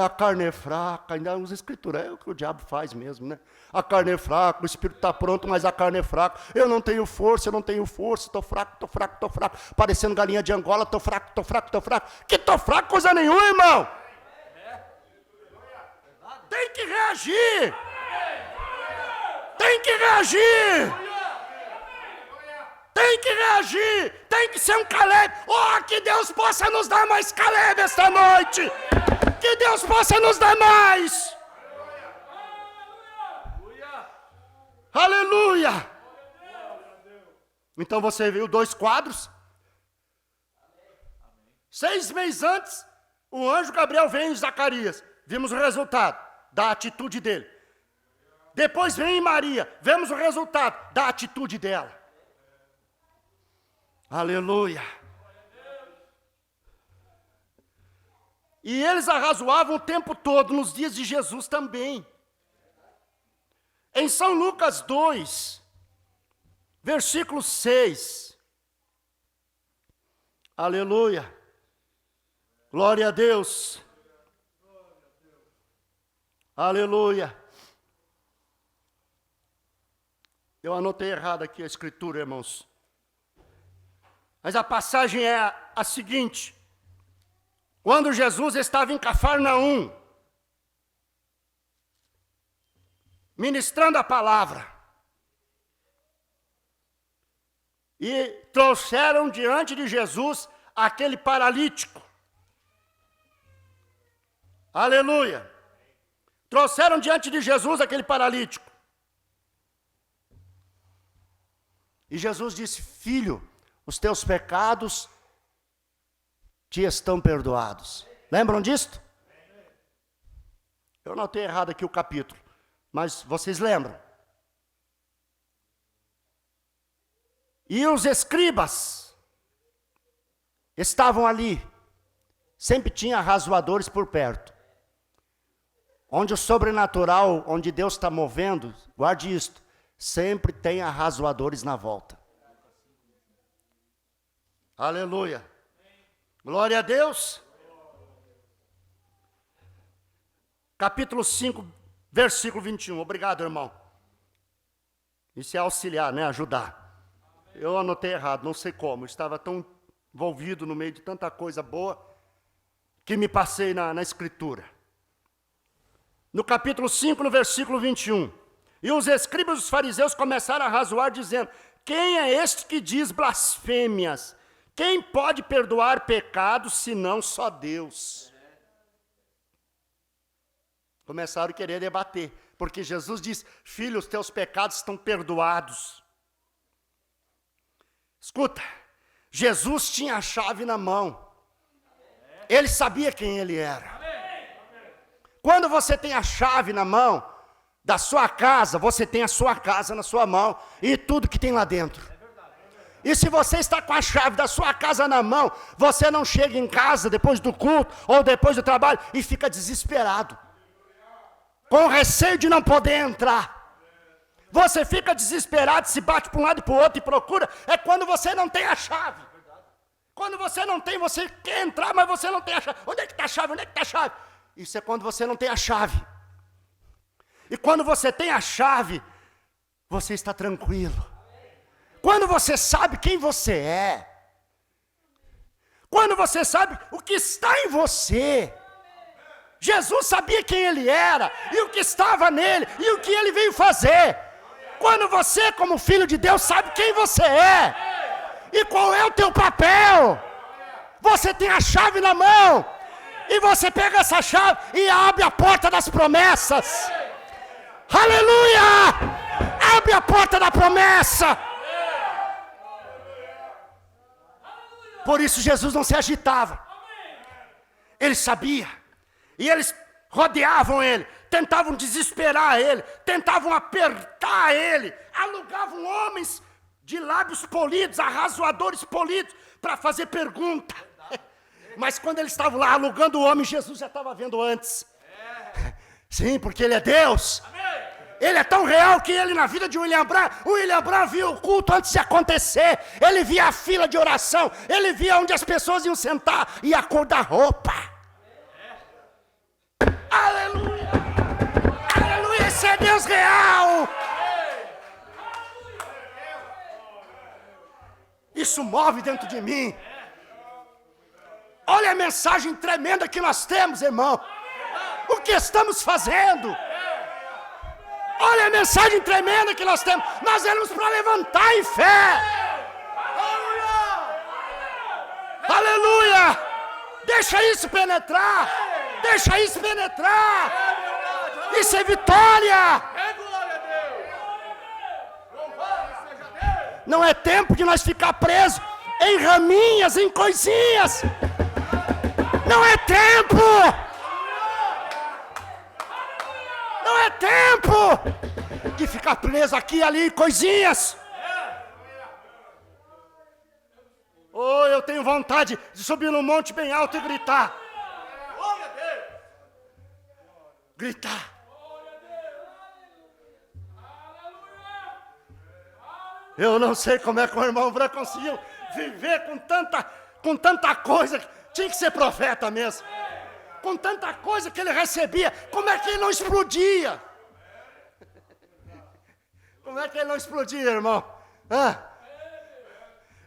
a carne é fraca, ainda usa escritura, é o que o diabo faz mesmo, né? A carne é fraca, o espírito está pronto, mas a carne é fraca, eu não tenho força, estou fraco, parecendo galinha de Angola, estou fraco, que estou fraco coisa nenhuma, irmão, tem que reagir, tem que ser um Caleb. Que Deus possa nos dar mais Caleb esta noite, que Deus possa nos dar mais. Aleluia. Então você viu 2 quadros. 6 meses antes, o anjo Gabriel vem em Zacarias, vimos o resultado da atitude dele. Depois vem em Maria, vemos o resultado da atitude dela. Aleluia. E eles arrazoavam o tempo todo, nos dias de Jesus também. Em São Lucas 2, versículo 6. Aleluia. Glória a Deus. Aleluia. Eu anotei errado aqui a escritura, irmãos. Mas a passagem é a seguinte. Quando Jesus estava em Cafarnaum, ministrando a palavra, e trouxeram diante de Jesus aquele paralítico. Aleluia. Trouxeram diante de Jesus aquele paralítico. E Jesus disse: filho, os teus pecados te estão perdoados. Lembram disto? Eu anotei errado aqui o capítulo, mas vocês lembram? E os escribas estavam ali. Sempre tinha arrazoadores por perto. Onde o sobrenatural, onde Deus está movendo, guarde isto, sempre tem arrazoadores na volta. Aleluia. Glória a Deus. Capítulo 5, versículo 21. Obrigado, irmão. Isso é auxiliar, né? Ajudar. Eu anotei errado, não sei como. Estava tão envolvido no meio de tanta coisa boa que me passei na escritura. No capítulo 5, no versículo 21. E os escribas e os fariseus começaram a razoar, dizendo: quem é este que diz blasfêmias? Quem pode perdoar pecados, senão só Deus? Começaram a querer debater, porque Jesus diz: filho, os teus pecados estão perdoados. Escuta, Jesus tinha a chave na mão. Ele sabia quem ele era. Quando você tem a chave na mão da sua casa, você tem a sua casa na sua mão e tudo que tem lá dentro. E se você está com a chave da sua casa na mão, você não chega em casa depois do culto ou depois do trabalho e fica desesperado, com receio de não poder entrar. Você fica desesperado, se bate para um lado e para o outro e procura, é quando você não tem a chave. Quando você não tem, você quer entrar, mas você não tem a chave. Onde é que está a chave? Onde é que está a chave? Isso é quando você não tem a chave. E quando você tem a chave, você está tranquilo. Quando você sabe quem você é. Quando você sabe o que está em você. Jesus sabia quem ele era, e o que estava nele, e o que ele veio fazer. Quando você, como filho de Deus, sabe quem você é, e qual é o teu papel, você tem a chave na mão, e você pega essa chave e abre a porta das promessas. Aleluia! Abre a porta da promessa. Por isso Jesus não se agitava. Ele sabia. E eles rodeavam ele, tentavam desesperar ele, tentavam apertar ele, alugavam homens de lábios polidos, arrazoadores polidos, para fazer pergunta. Mas quando eles estavam lá alugando o homem, Jesus já estava vendo antes. Sim, porque ele é Deus. Ele é tão real que ele, na vida de William Branham via o culto antes de acontecer. Ele via a fila de oração. Ele via onde as pessoas iam sentar e a cor da roupa. Aleluia! Aleluia! Esse é Deus real! Isso move dentro de mim. Olha a mensagem tremenda que nós temos, irmão. O que estamos fazendo? Olha a mensagem tremenda que nós temos. Nós viemos para levantar em fé. Aleluia! Deixa isso penetrar. Deixa isso penetrar. Isso é vitória. Não é tempo de nós ficar presos em raminhas, em coisinhas. Não é tempo. Não é tempo de ficar preso aqui, ali, coisinhas. Oh, eu tenho vontade de subir num monte bem alto e gritar. Gritar. Eu não sei como é que o irmão Branco conseguiu viver com tanta coisa. Tinha que ser profeta mesmo. Com tanta coisa que ele recebia, como é que ele não explodia? Como é que ele não explodia, irmão?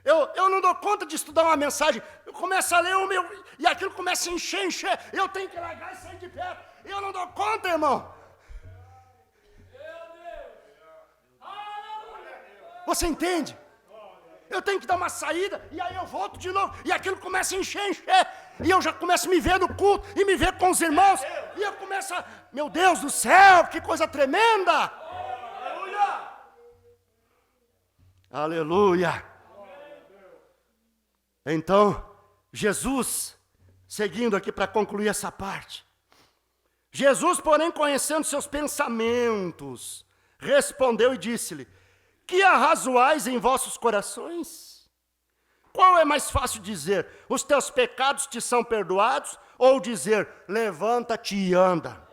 Eu não dou conta de estudar uma mensagem. Eu começo a ler o meu, e aquilo começa a encher. Eu tenho que largar e sair de perto. Eu não dou conta, irmão. Você entende? Eu tenho que dar uma saída, e aí eu volto de novo, e aquilo começa a encher, e eu já começo a me ver no culto, e me ver com os irmãos, e eu começo a, meu Deus do céu, que coisa tremenda! Aleluia! Aleluia! Então, Jesus, seguindo aqui para concluir essa parte, Jesus, porém, conhecendo seus pensamentos, respondeu e disse-lhe: que arrazoais em vossos corações? Qual é mais fácil dizer, os teus pecados te são perdoados, ou dizer, levanta-te e anda?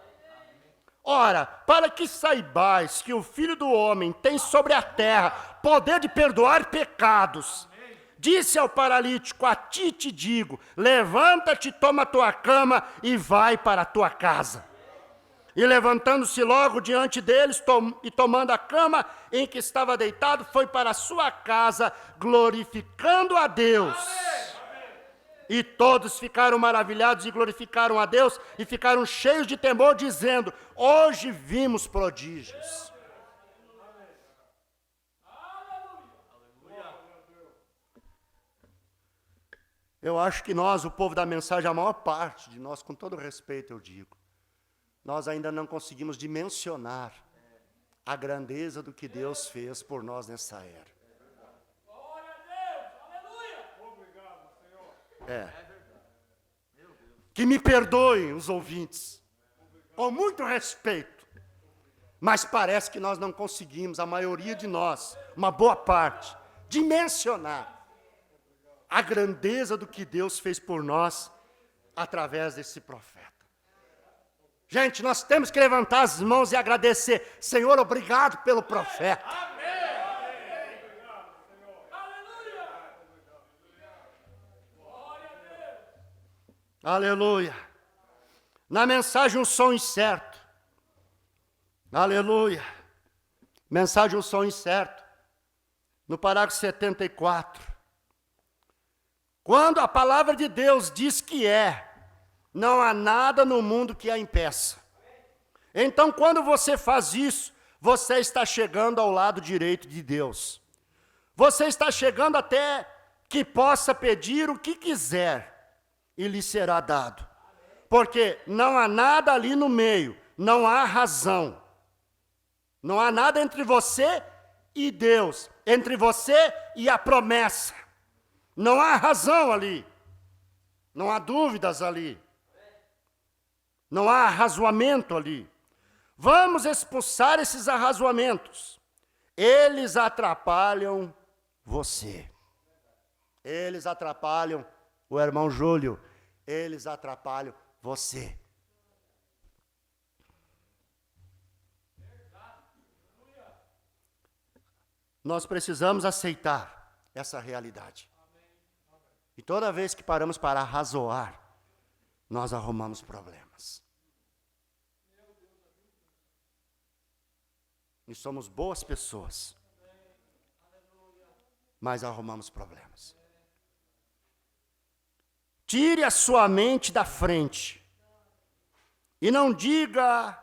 Ora, para que saibais que o Filho do Homem tem sobre a terra poder de perdoar pecados, disse ao paralítico: a ti te digo, levanta-te, toma a tua cama e vai para a tua casa. E levantando-se logo diante deles, e tomando a cama em que estava deitado, foi para a sua casa, glorificando a Deus. E todos ficaram maravilhados e glorificaram a Deus, e ficaram cheios de temor, dizendo: hoje vimos prodígios. Eu acho que nós, o povo da mensagem, a maior parte de nós, com todo respeito eu digo, nós ainda não conseguimos dimensionar a grandeza do que Deus fez por nós nessa era. Glória a Deus, aleluia! Obrigado, Senhor. Que me perdoem os ouvintes, com muito respeito, mas parece que nós não conseguimos, a maioria de nós, uma boa parte, dimensionar a grandeza do que Deus fez por nós através desse profeta. Gente, nós temos que levantar as mãos e agradecer. Senhor, obrigado pelo profeta. Amém. Aleluia. Na mensagem um som incerto. Aleluia. Mensagem um som incerto. No parágrafo 74. Quando a palavra de Deus diz que não há nada no mundo que a impeça. Então, quando você faz isso, você está chegando ao lado direito de Deus. Você está chegando até que possa pedir o que quiser e lhe será dado. Porque não há nada ali no meio, não há razão. Não há nada entre você e Deus, entre você e a promessa. Não há razão ali, não há dúvidas ali. Não há arrazoamento ali. Vamos expulsar esses arrazoamentos. Eles atrapalham você. Eles atrapalham o irmão Júlio. eles atrapalham você. Nós precisamos aceitar essa realidade. E toda vez que paramos para arrazoar, nós arrumamos problemas. E somos boas pessoas, mas arrumamos problemas. Tire a sua mente da frente e não diga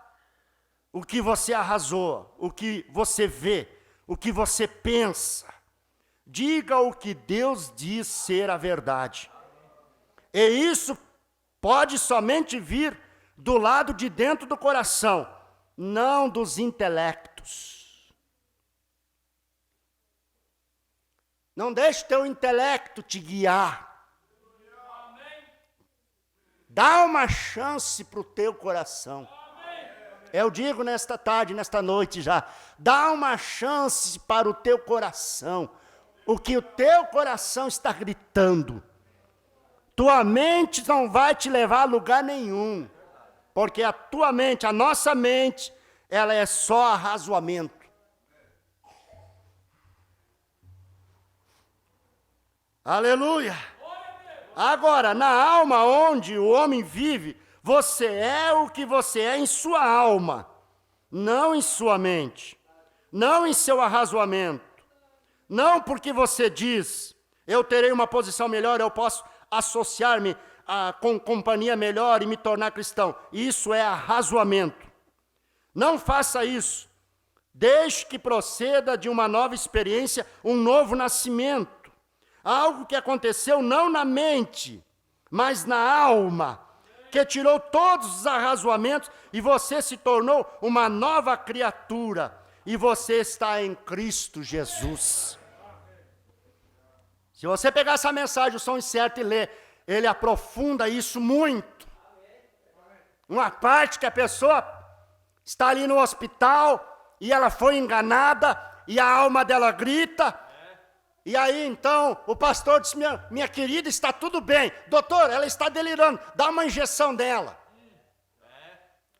o que você arrasou, o que você vê, o que você pensa. Diga o que Deus diz ser a verdade. E isso pode somente vir do lado de dentro do coração, não dos intelectos. Não deixe teu intelecto te guiar. Dá uma chance para o teu coração. Eu digo nesta tarde, nesta noite já, dá uma chance para o teu coração. O que o teu coração está gritando. Tua mente não vai te levar a lugar nenhum. Porque a tua mente, a nossa mente, ela é só arrazoamento. Aleluia! Agora, na alma onde o homem vive, você é o que você é em sua alma, não em sua mente, não em seu arrazoamento. Não porque você diz, eu terei uma posição melhor, eu posso associar-me com companhia melhor e me tornar cristão. Isso é arrazoamento. Não faça isso. Deixe que proceda de uma nova experiência, um novo nascimento. Algo que aconteceu não na mente, mas na alma, que tirou todos os arrazoamentos e você se tornou uma nova criatura. E você está em Cristo Jesus. Se você pegar essa mensagem, o som incerto e ler, ele aprofunda isso muito. Uma parte que a pessoa está ali no hospital e ela foi enganada e a alma dela grita. E aí então o pastor disse, minha querida, está tudo bem. Doutor, ela está delirando, dá uma injeção dela.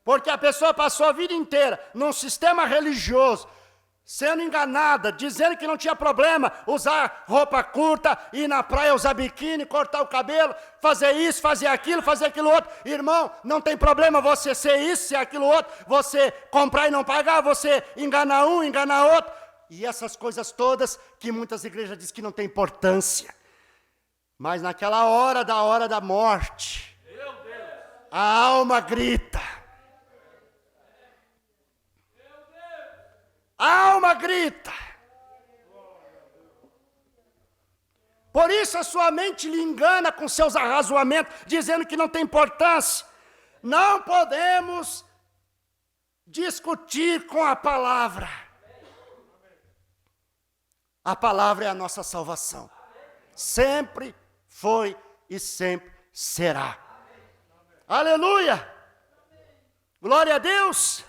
Porque a pessoa passou a vida inteira num sistema religioso, sendo enganada, dizendo que não tinha problema usar roupa curta, ir na praia usar biquíni, cortar o cabelo, fazer isso, fazer aquilo outro. Irmão, não tem problema você ser isso, ser aquilo outro, você comprar e não pagar, você enganar um, enganar outro. E essas coisas todas que muitas igrejas dizem que não tem importância. Mas naquela hora da morte, a alma grita. A alma grita. Por isso a sua mente lhe engana com seus arrazoamentos, dizendo que não tem importância. Não podemos discutir com a palavra. A palavra é a nossa salvação. Sempre foi e sempre será. Aleluia! Glória a Deus!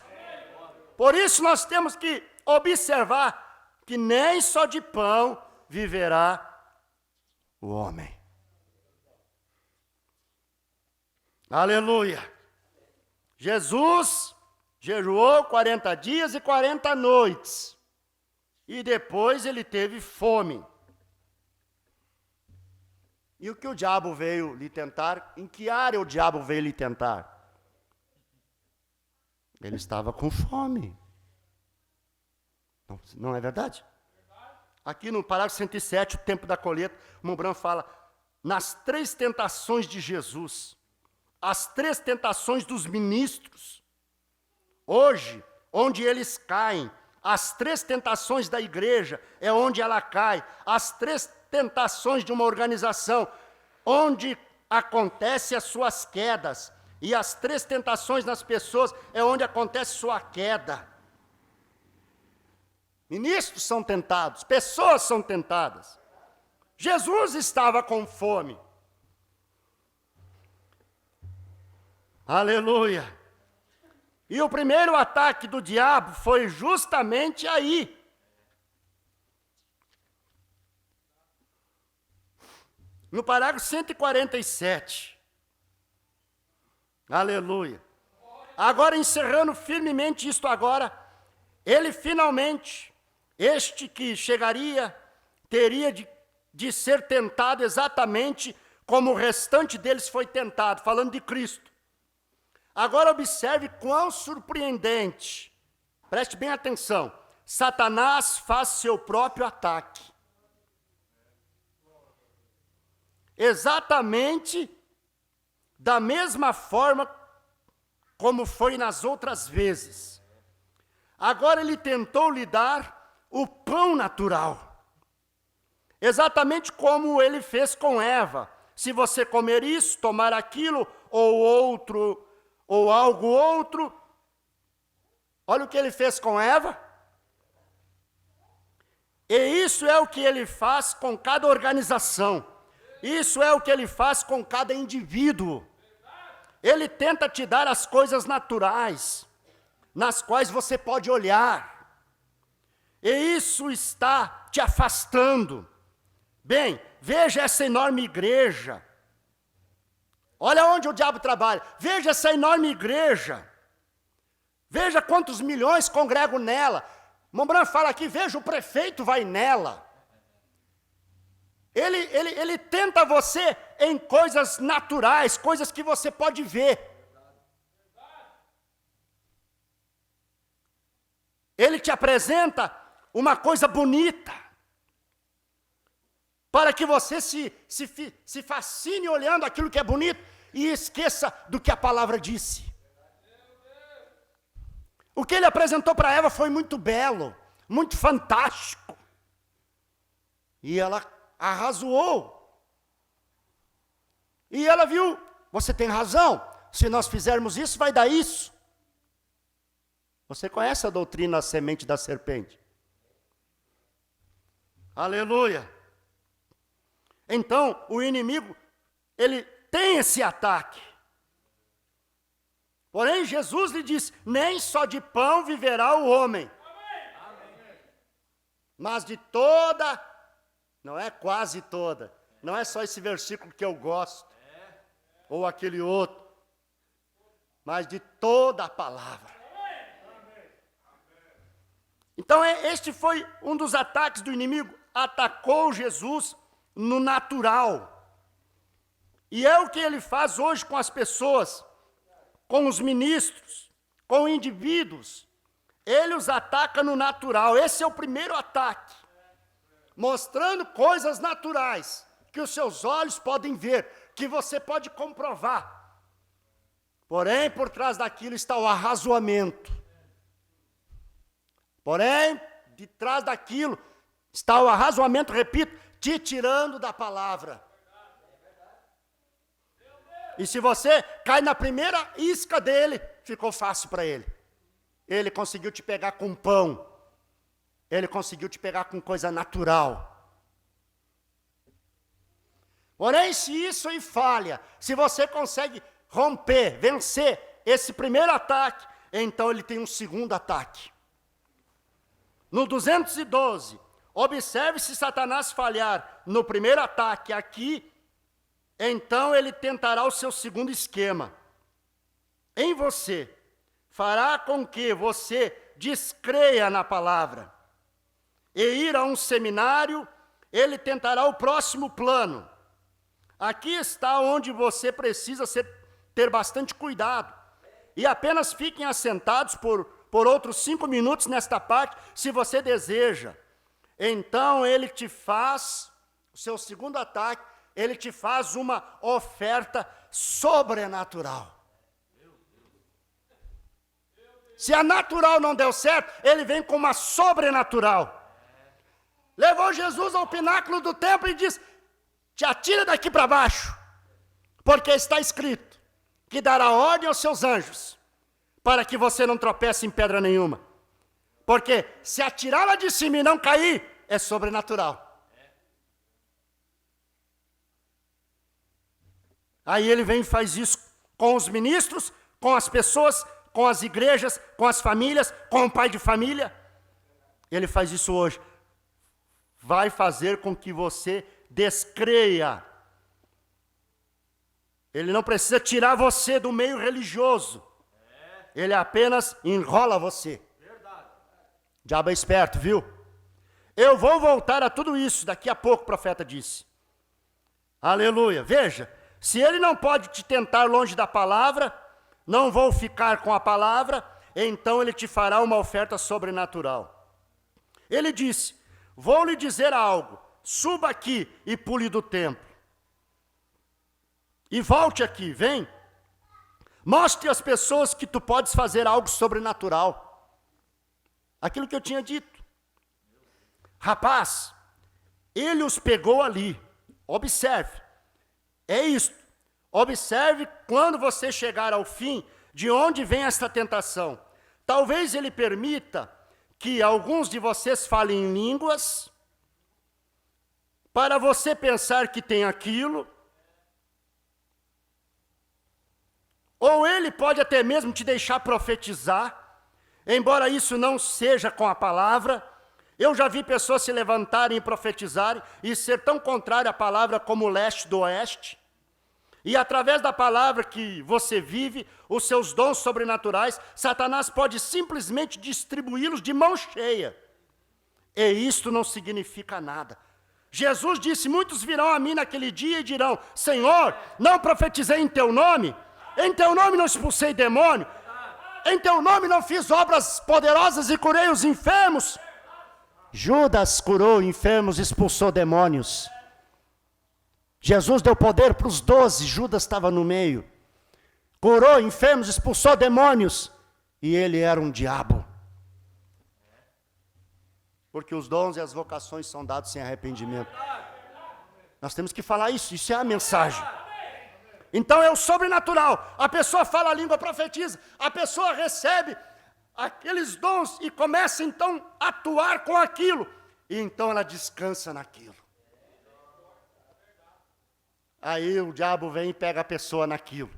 Por isso nós temos que observar que nem só de pão viverá o homem. Aleluia! Jesus jejuou 40 dias e 40 noites. E depois ele teve fome. E o que o diabo veio lhe tentar? Em que área o diabo veio lhe tentar? Ele estava com fome. Não é verdade? Aqui no parágrafo 107, o tempo da colheita, o Mumbrão fala, nas 3 tentações de Jesus, as 3 tentações dos ministros, hoje, onde eles caem, as 3 tentações da igreja é onde ela cai, as 3 tentações de uma organização, onde acontecem as suas quedas, e as 3 tentações nas pessoas é onde acontece sua queda. Ministros são tentados, pessoas são tentadas. Jesus estava com fome. Aleluia! E o primeiro ataque do diabo foi justamente aí. No parágrafo 147, Aleluia. Agora, encerrando firmemente isto agora, ele finalmente, este que chegaria, teria de ser tentado exatamente como o restante deles foi tentado, falando de Cristo. Agora observe quão surpreendente, preste bem atenção, Satanás faz seu próprio ataque. Exatamente da mesma forma como foi nas outras vezes. Agora ele tentou lhe dar o pão natural. Exatamente como ele fez com Eva. Se você comer isso, tomar aquilo, ou outro, ou algo outro. Olha o que ele fez com Eva. E isso é o que ele faz com cada organização. Isso é o que ele faz com cada indivíduo. Ele tenta te dar as coisas naturais, nas quais você pode olhar. E isso está te afastando. Bem, veja essa enorme igreja. Olha onde o diabo trabalha. Veja essa enorme igreja. Veja quantos milhões congregam nela. Mombran fala aqui, veja, o prefeito vai nela. Ele tenta você em coisas naturais, coisas que você pode ver. Ele te apresenta uma coisa bonita, para que você se fascine olhando aquilo que é bonito e esqueça do que a palavra disse. O que ele apresentou para Eva foi muito belo, muito fantástico. E ela arrazoou. E ela viu, você tem razão, se nós fizermos isso, vai dar isso. Você conhece a doutrina da semente da serpente? Aleluia. Então, o inimigo, ele tem esse ataque. Porém, Jesus lhe disse, nem só de pão viverá o homem, mas de toda, não é quase toda, não é só esse versículo que eu gosto, ou aquele outro, mas de toda a palavra. Então, este foi um dos ataques do inimigo, atacou Jesus no natural. E é o que ele faz hoje com as pessoas, com os ministros, com indivíduos. Ele os ataca no natural. Esse é o primeiro ataque. Mostrando coisas naturais, que os seus olhos podem ver, que você pode comprovar. Porém, por trás daquilo está o arrazoamento. Porém, de trás daquilo está o arrazoamento, repito, te tirando da palavra. E se você cai na primeira isca dele, ficou fácil para ele. Ele conseguiu te pegar com pão. Ele conseguiu te pegar com coisa natural. Porém, se isso aí falha, se você consegue romper, vencer esse primeiro ataque, então ele tem um segundo ataque. No 212, observe se Satanás falhar no primeiro ataque aqui, então ele tentará o seu segundo esquema. Em você, fará com que você descreia na palavra. E ir a um seminário, ele tentará o próximo plano. Aqui está onde você precisa ter bastante cuidado. E apenas fiquem assentados por outros 5 minutos nesta parte, se você deseja. Então ele te faz, o seu segundo ataque, ele te faz uma oferta sobrenatural. Se a natural não deu certo, ele vem com uma sobrenatural. Levou Jesus ao pináculo do templo e diz, te atira daqui para baixo, porque está escrito que dará ordem aos seus anjos, para que você não tropece em pedra nenhuma. Porque se atirar lá de cima e não cair, é sobrenatural. Aí ele vem e faz isso com os ministros, com as pessoas, com as igrejas, com as famílias, com o pai de família. Ele faz isso hoje. Vai fazer com que você descreia Ele não precisa tirar você do meio religioso. Ele apenas enrola você. O diabo é esperto, viu? Eu vou voltar a tudo isso daqui a pouco, o profeta disse. Aleluia. Veja, se ele não pode te tentar longe da palavra, não vou ficar com a palavra, então ele te fará uma oferta sobrenatural. Ele disse, vou lhe dizer algo, suba aqui e pule do templo. E volte aqui, vem. Mostre às pessoas que tu podes fazer algo sobrenatural. Aquilo que eu tinha dito. Rapaz, ele os pegou ali. Observe. É isto. Observe quando você chegar ao fim, de onde vem esta tentação. Talvez ele permita que alguns de vocês falem em línguas, para você pensar que tem aquilo. Ou ele pode até mesmo te deixar profetizar, embora isso não seja com a palavra. Eu já vi pessoas se levantarem e profetizarem e ser tão contrário à palavra como o leste do oeste. E através da palavra que você vive, os seus dons sobrenaturais, Satanás pode simplesmente distribuí-los de mão cheia. E isto não significa nada. Jesus disse, muitos virão a mim naquele dia e dirão, Senhor, não profetizei em teu nome? Em teu nome não expulsei demônio? Em teu nome não fiz obras poderosas e curei os enfermos? Judas curou enfermos, expulsou demônios. Jesus deu poder para os 12, Judas estava no meio. Curou enfermos, expulsou demônios. E ele era um diabo. Porque os dons e as vocações são dados sem arrependimento. Nós temos que falar isso é a mensagem. Então é o sobrenatural. A pessoa fala a língua, profetiza. A pessoa recebe aqueles dons e começa então a atuar com aquilo. E então ela descansa naquilo. Aí o diabo vem e pega a pessoa naquilo.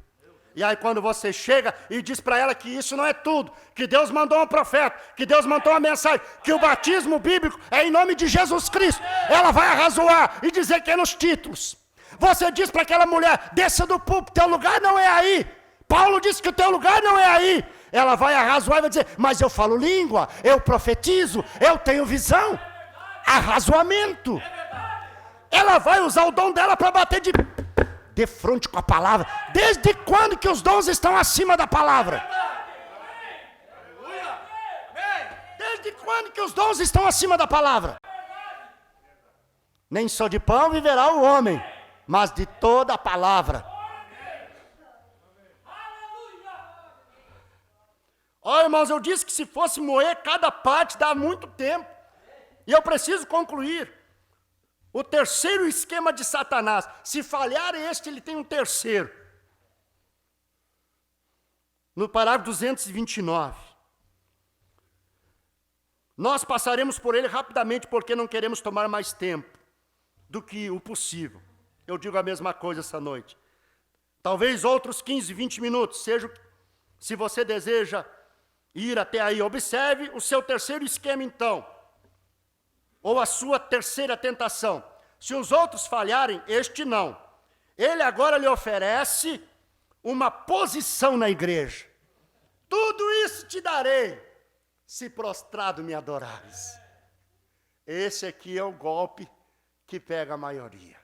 E aí quando você chega e diz para ela que isso não é tudo, que Deus mandou um profeta, que Deus mandou uma mensagem, que o batismo bíblico é em nome de Jesus Cristo, ela vai arrazoar e dizer que é nos títulos. Você diz para aquela mulher, desça do púlpito, teu lugar não é aí. Paulo disse que o teu lugar não é aí. Ela vai arrazoar e vai dizer, mas eu falo língua, eu profetizo, eu tenho visão. Arrazoamento. Ela vai usar o dom dela para bater de frente com a palavra. Desde quando que os dons estão acima da palavra? Desde quando que os dons estão acima da palavra? Nem só de pão viverá o homem, mas de toda a palavra. Ó, irmãos, eu disse que se fosse moer cada parte dá muito tempo. E eu preciso concluir. O terceiro esquema de Satanás. Se falhar este, ele tem um terceiro. No parágrafo 229. Nós passaremos por ele rapidamente porque não queremos tomar mais tempo do que o possível. Eu digo a mesma coisa essa noite. Talvez outros 15, 20 minutos, seja, se você deseja ir até aí. Observe o seu terceiro esquema então. Ou a sua terceira tentação. Se os outros falharem, este não. Ele agora lhe oferece uma posição na igreja. Tudo isso te darei, se prostrado me adorares. Esse aqui é o golpe que pega a maioria.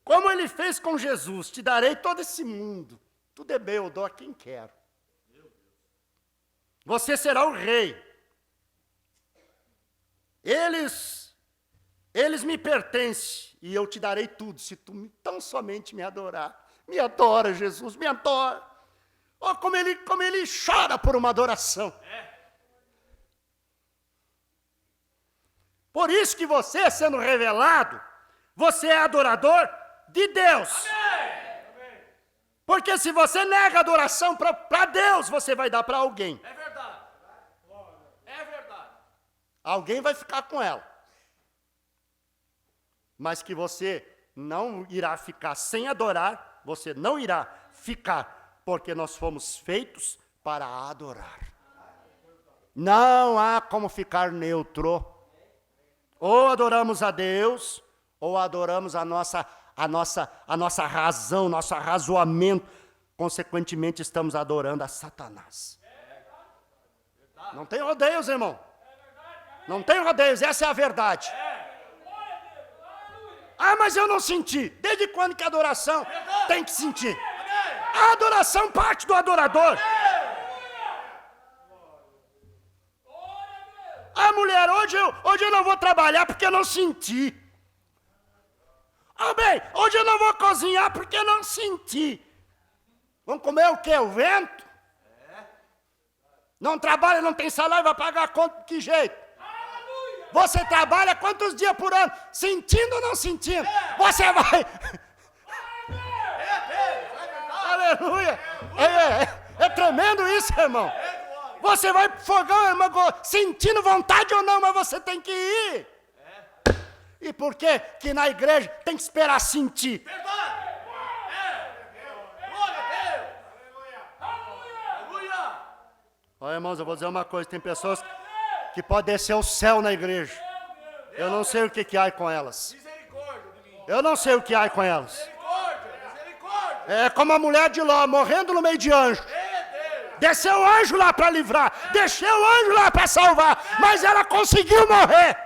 Como ele fez com Jesus, te darei todo esse mundo. Tudo é meu, eu dou a quem quero. Você será o rei. Eles me pertencem e eu te darei tudo, se tu tão somente me adorar. Me adora, Jesus, me adora. Olha como ele chora por uma adoração. Por isso que você, sendo revelado, você é adorador de Deus. Porque se você nega a adoração para Deus, você vai dar para alguém. É verdade. É verdade. Alguém vai ficar com ela. Mas que você não irá ficar sem adorar, você não irá ficar, porque nós fomos feitos para adorar. Não há como ficar neutro. Ou adoramos a Deus, ou adoramos a nossa a nossa razão, nosso arrazoamento. Consequentemente, estamos adorando a Satanás. Não tem rodeios, irmão. Não tem rodeios, essa é a verdade. Ah, mas eu não senti. Desde quando que a adoração tem que sentir? A adoração parte do adorador. Ah, mulher, hoje eu não vou trabalhar porque eu não senti. Ah, bem, hoje eu não vou cozinhar porque eu não senti. Vamos comer o quê? O vento? Não trabalha, não tem salário, vai pagar a conta de que jeito? Você trabalha quantos dias por ano? Sentindo ou não sentindo? Você vai... Aleluia! É tremendo isso, irmão. Você vai pro fogão, irmão, sentindo vontade ou não, mas você tem que ir. E por que que na igreja tem que esperar sentir? Olha, irmãos, eu vou dizer uma coisa, tem pessoas que podem descer o céu na igreja. Eu não sei o que há com elas. Eu não sei o que há com elas. É como a mulher de Ló, morrendo no meio de anjos. Desceu o anjo lá para livrar, desceu o anjo lá para salvar, mas ela conseguiu morrer.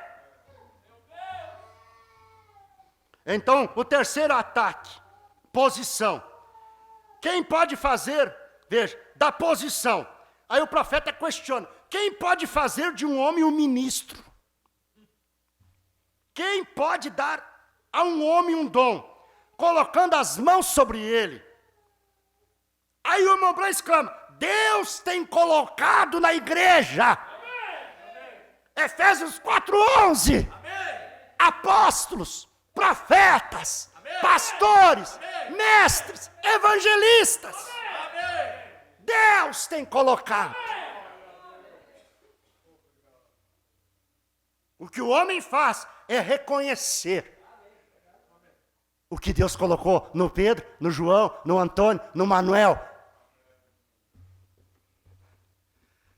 Então, o terceiro ataque, posição. Quem pode fazer, veja, da posição. Aí o profeta questiona, quem pode fazer de um homem um ministro? Quem pode dar a um homem um dom, colocando as mãos sobre ele? Aí o irmão Branham exclama, Deus tem colocado na igreja. Amém. Efésios 4:11. Apóstolos, profetas, amém, pastores, amém, mestres, evangelistas. Amém. Deus tem colocado. O que o homem faz é reconhecer o que Deus colocou no Pedro, no João, no Antônio, no Manuel.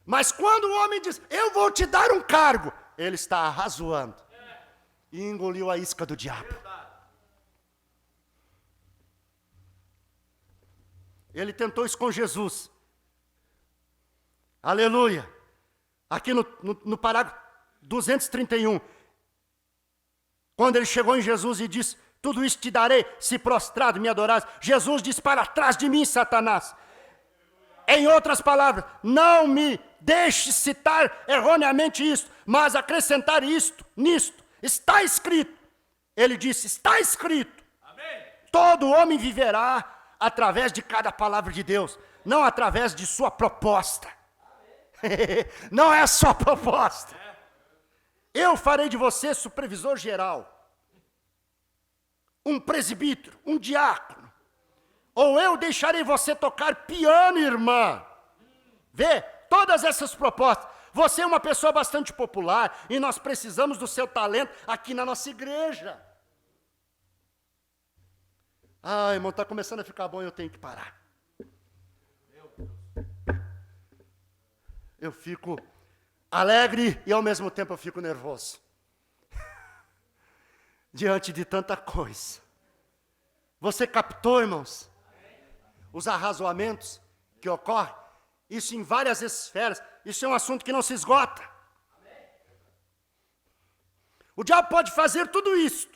Mas quando o homem diz, eu vou te dar um cargo, ele está arrazoando. E engoliu a isca do diabo. Ele tentou isso com Jesus. Aleluia. Aqui no parágrafo 231. Quando ele chegou em Jesus e disse, tudo isso te darei, se prostrado me adorares. Jesus disse, para trás de mim, Satanás. Em outras palavras, não me deixe citar erroneamente isto, mas acrescentar nisto. Está escrito. Ele disse, está escrito. Amém. Todo homem viverá através de cada palavra de Deus, não através de sua proposta. Não é a sua proposta. Eu farei de você supervisor geral, um presbítero, um diácono. Ou eu deixarei você tocar piano, irmã. Vê, todas essas propostas. Você é uma pessoa bastante popular e nós precisamos do seu talento aqui na nossa igreja. Ah, irmão, está começando a ficar bom e eu tenho que parar. Eu fico alegre e ao mesmo tempo eu fico nervoso. Diante de tanta coisa. Você captou, irmãos? Os arrazoamentos que ocorrem, isso em várias esferas, isso é um assunto que não se esgota. O diabo pode fazer tudo isso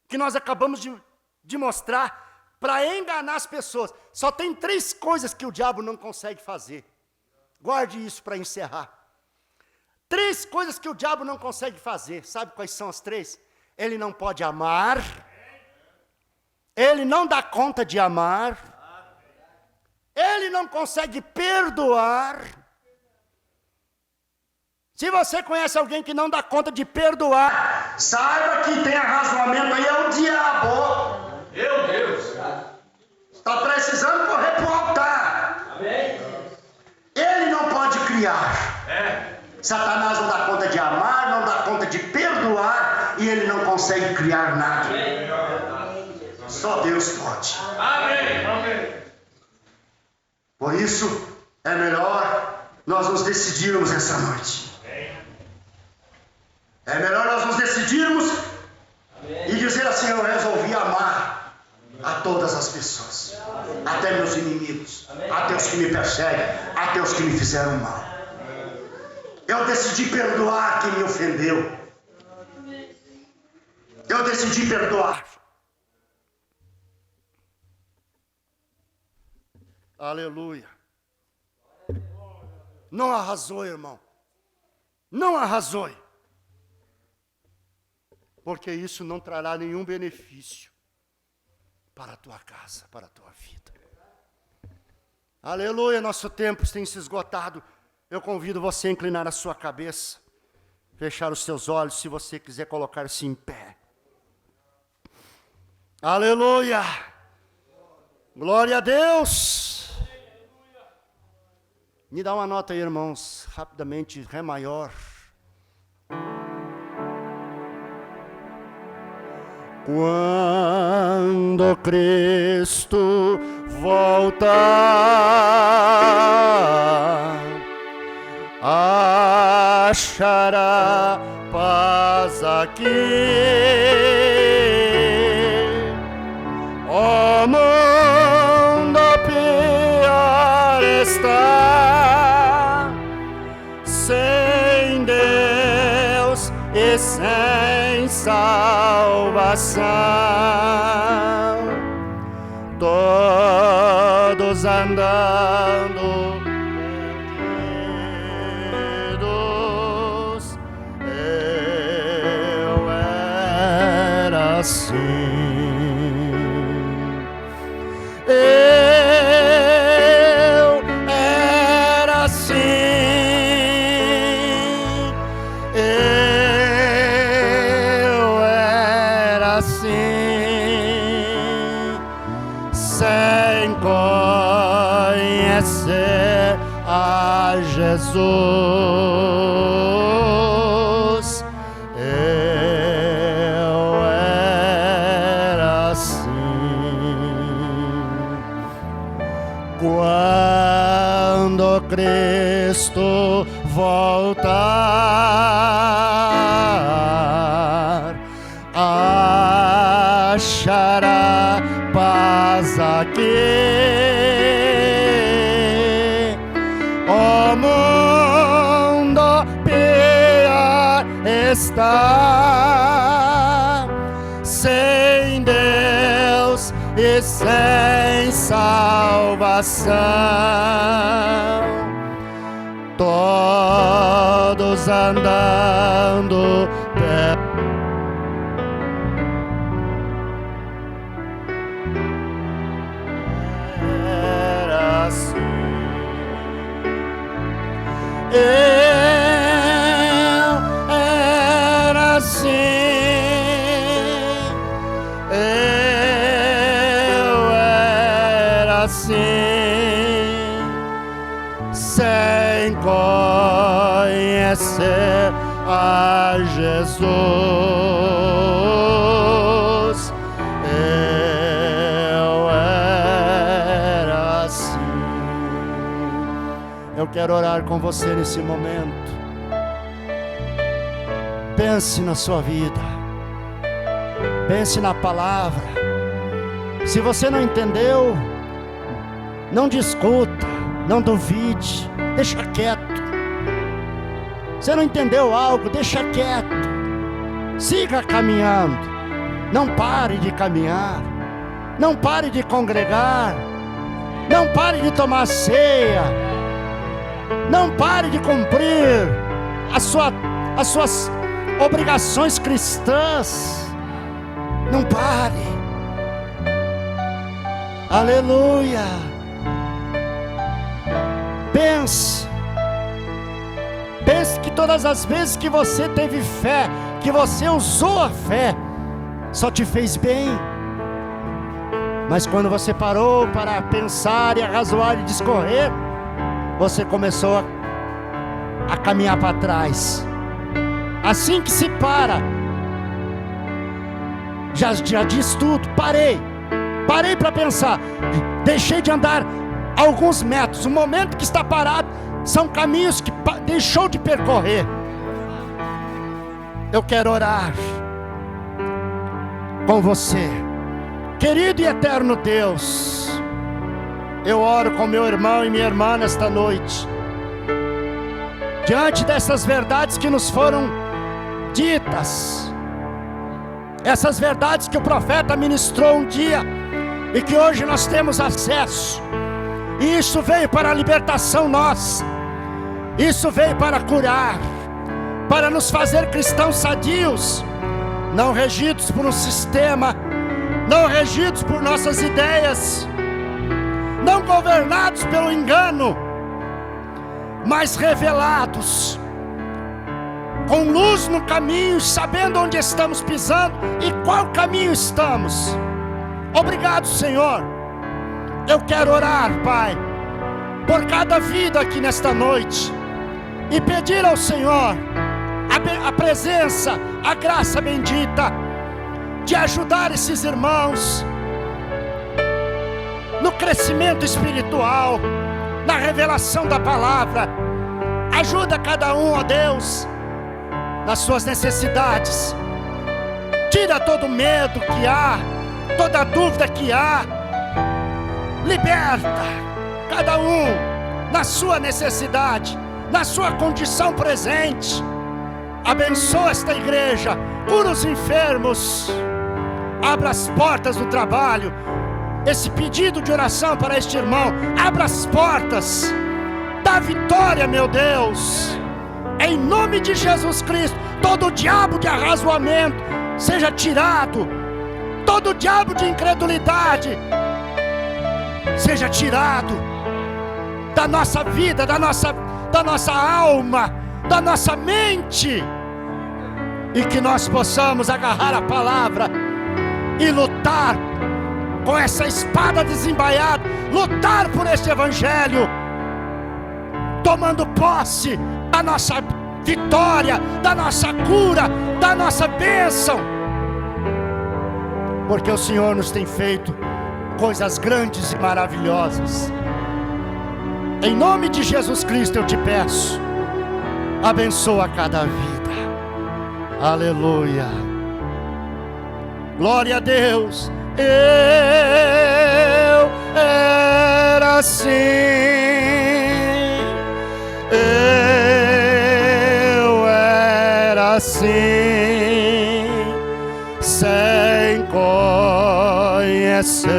que nós acabamos de mostrar para enganar as pessoas. Só tem 3 coisas que o diabo não consegue fazer. Guarde isso para encerrar. 3 coisas que o diabo não consegue fazer. Sabe quais são as 3? Ele não pode amar. Ele não dá conta de amar. Ele não consegue perdoar. Se você conhece alguém que não dá conta de perdoar, saiba que tem arrazoamento aí, é o diabo. Meu Deus! Está precisando correr para o altar. Amém? Ele não pode criar. Satanás não dá conta de amar, não dá conta de perdoar, e ele não consegue criar nada. Só Deus pode. Amém! Amém! Por isso, é melhor nós nos decidirmos essa noite. É melhor nós nos decidirmos e dizer assim, eu resolvi amar. todas as pessoas, até meus inimigos, até os que me perseguem, até os que me fizeram mal. Eu decidi perdoar quem me ofendeu. Eu decidi perdoar. Aleluia. Não arrasou, irmão. Não arrasou. Porque isso não trará nenhum benefício para a tua casa, para a tua vida. Aleluia, nosso tempo tem se esgotado. Eu convido você a inclinar a sua cabeça, fechar os seus olhos, se você quiser colocar-se em pé. Aleluia! Glória a Deus! Me dá uma nota aí, irmãos, rapidamente, Ré maior. Quando Cristo voltar, achará paz aqui. O mundo pior está, sem Deus e sem salvação. Todos andando perdidos, eu era assim. Eu era assim. Eu era assim, sem conhecer a Jesus. Eu era assim. Quando Cristo voltar, achará paz aqui. O mundo pior está, sem Deus e sem salvação. Todos andando era assim. Eu era assim. Eu era assim, sem conhecer a Jesus. Eu era assim. Eu quero orar com você nesse momento. Pense na sua vida. Pense na palavra. Se você não entendeu, não discuta, não duvide, deixa quieto. Você não entendeu algo, deixa quieto. Siga caminhando. Não pare de caminhar. Não pare de congregar. Não pare de tomar ceia. Não pare de cumprir as suas obrigações cristãs. Não pare. Aleluia. Pense que todas as vezes que você teve fé, que você usou a fé, só te fez bem. Mas quando você parou para pensar e arrazoar e discorrer, você começou a caminhar para trás. Assim que se para, já diz tudo. Parei para pensar, deixei de andar alguns metros. O momento que está parado são caminhos que deixou de percorrer. Eu quero orar com você. Querido e eterno Deus, eu oro com meu irmão e minha irmã nesta noite, diante dessas verdades que nos foram ditas, essas verdades que o profeta ministrou um dia e que hoje nós temos acesso. E isso veio para a libertação nossa, isso veio para curar, para nos fazer cristãos sadios, não regidos por um sistema, não regidos por nossas ideias, não governados pelo engano, mas revelados, com luz no caminho, sabendo onde estamos pisando e qual caminho estamos. Obrigado, Senhor. Eu quero orar, Pai, por cada vida aqui nesta noite e pedir ao Senhor a presença, a graça bendita de ajudar esses irmãos no crescimento espiritual, na revelação da palavra. Ajuda cada um, ó Deus, nas suas necessidades. Tira todo medo que há, toda dúvida que há. Liberta cada um na sua necessidade, na sua condição presente. Abençoa esta igreja, cura os enfermos, abra as portas do trabalho. Esse pedido de oração para este irmão, abra as portas, dá vitória, meu Deus, em nome de Jesus Cristo. Todo o diabo de arrazoamento seja tirado, todo o diabo de incredulidade seja tirado da nossa vida, da nossa alma, da nossa mente, e que nós possamos agarrar a palavra e lutar com essa espada desembaiada, lutar por este evangelho, tomando posse da nossa vitória, da nossa cura, da nossa bênção, porque o Senhor nos tem feito coisas grandes e maravilhosas. Em nome de Jesus Cristo eu te peço, abençoa cada vida. Aleluia. Glória a Deus. Eu era assim, eu era assim, sem conhecer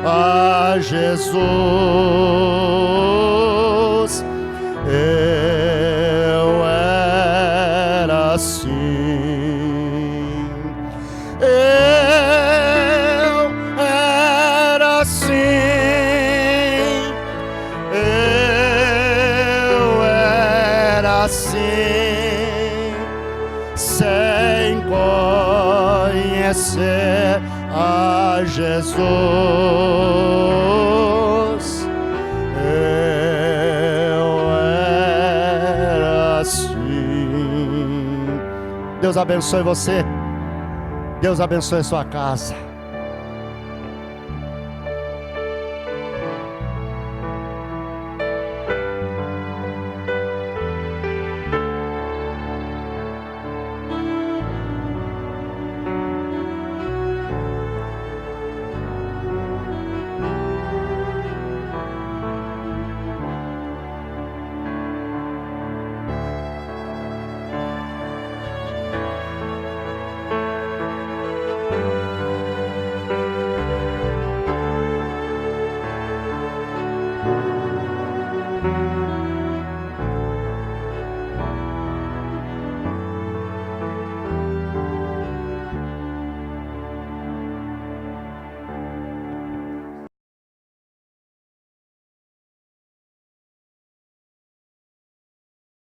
a Jesus. Eu era assim, eu era assim, eu era assim, sem conhecer a Jesus. Eu era assim. Deus abençoe você. Deus abençoe sua casa.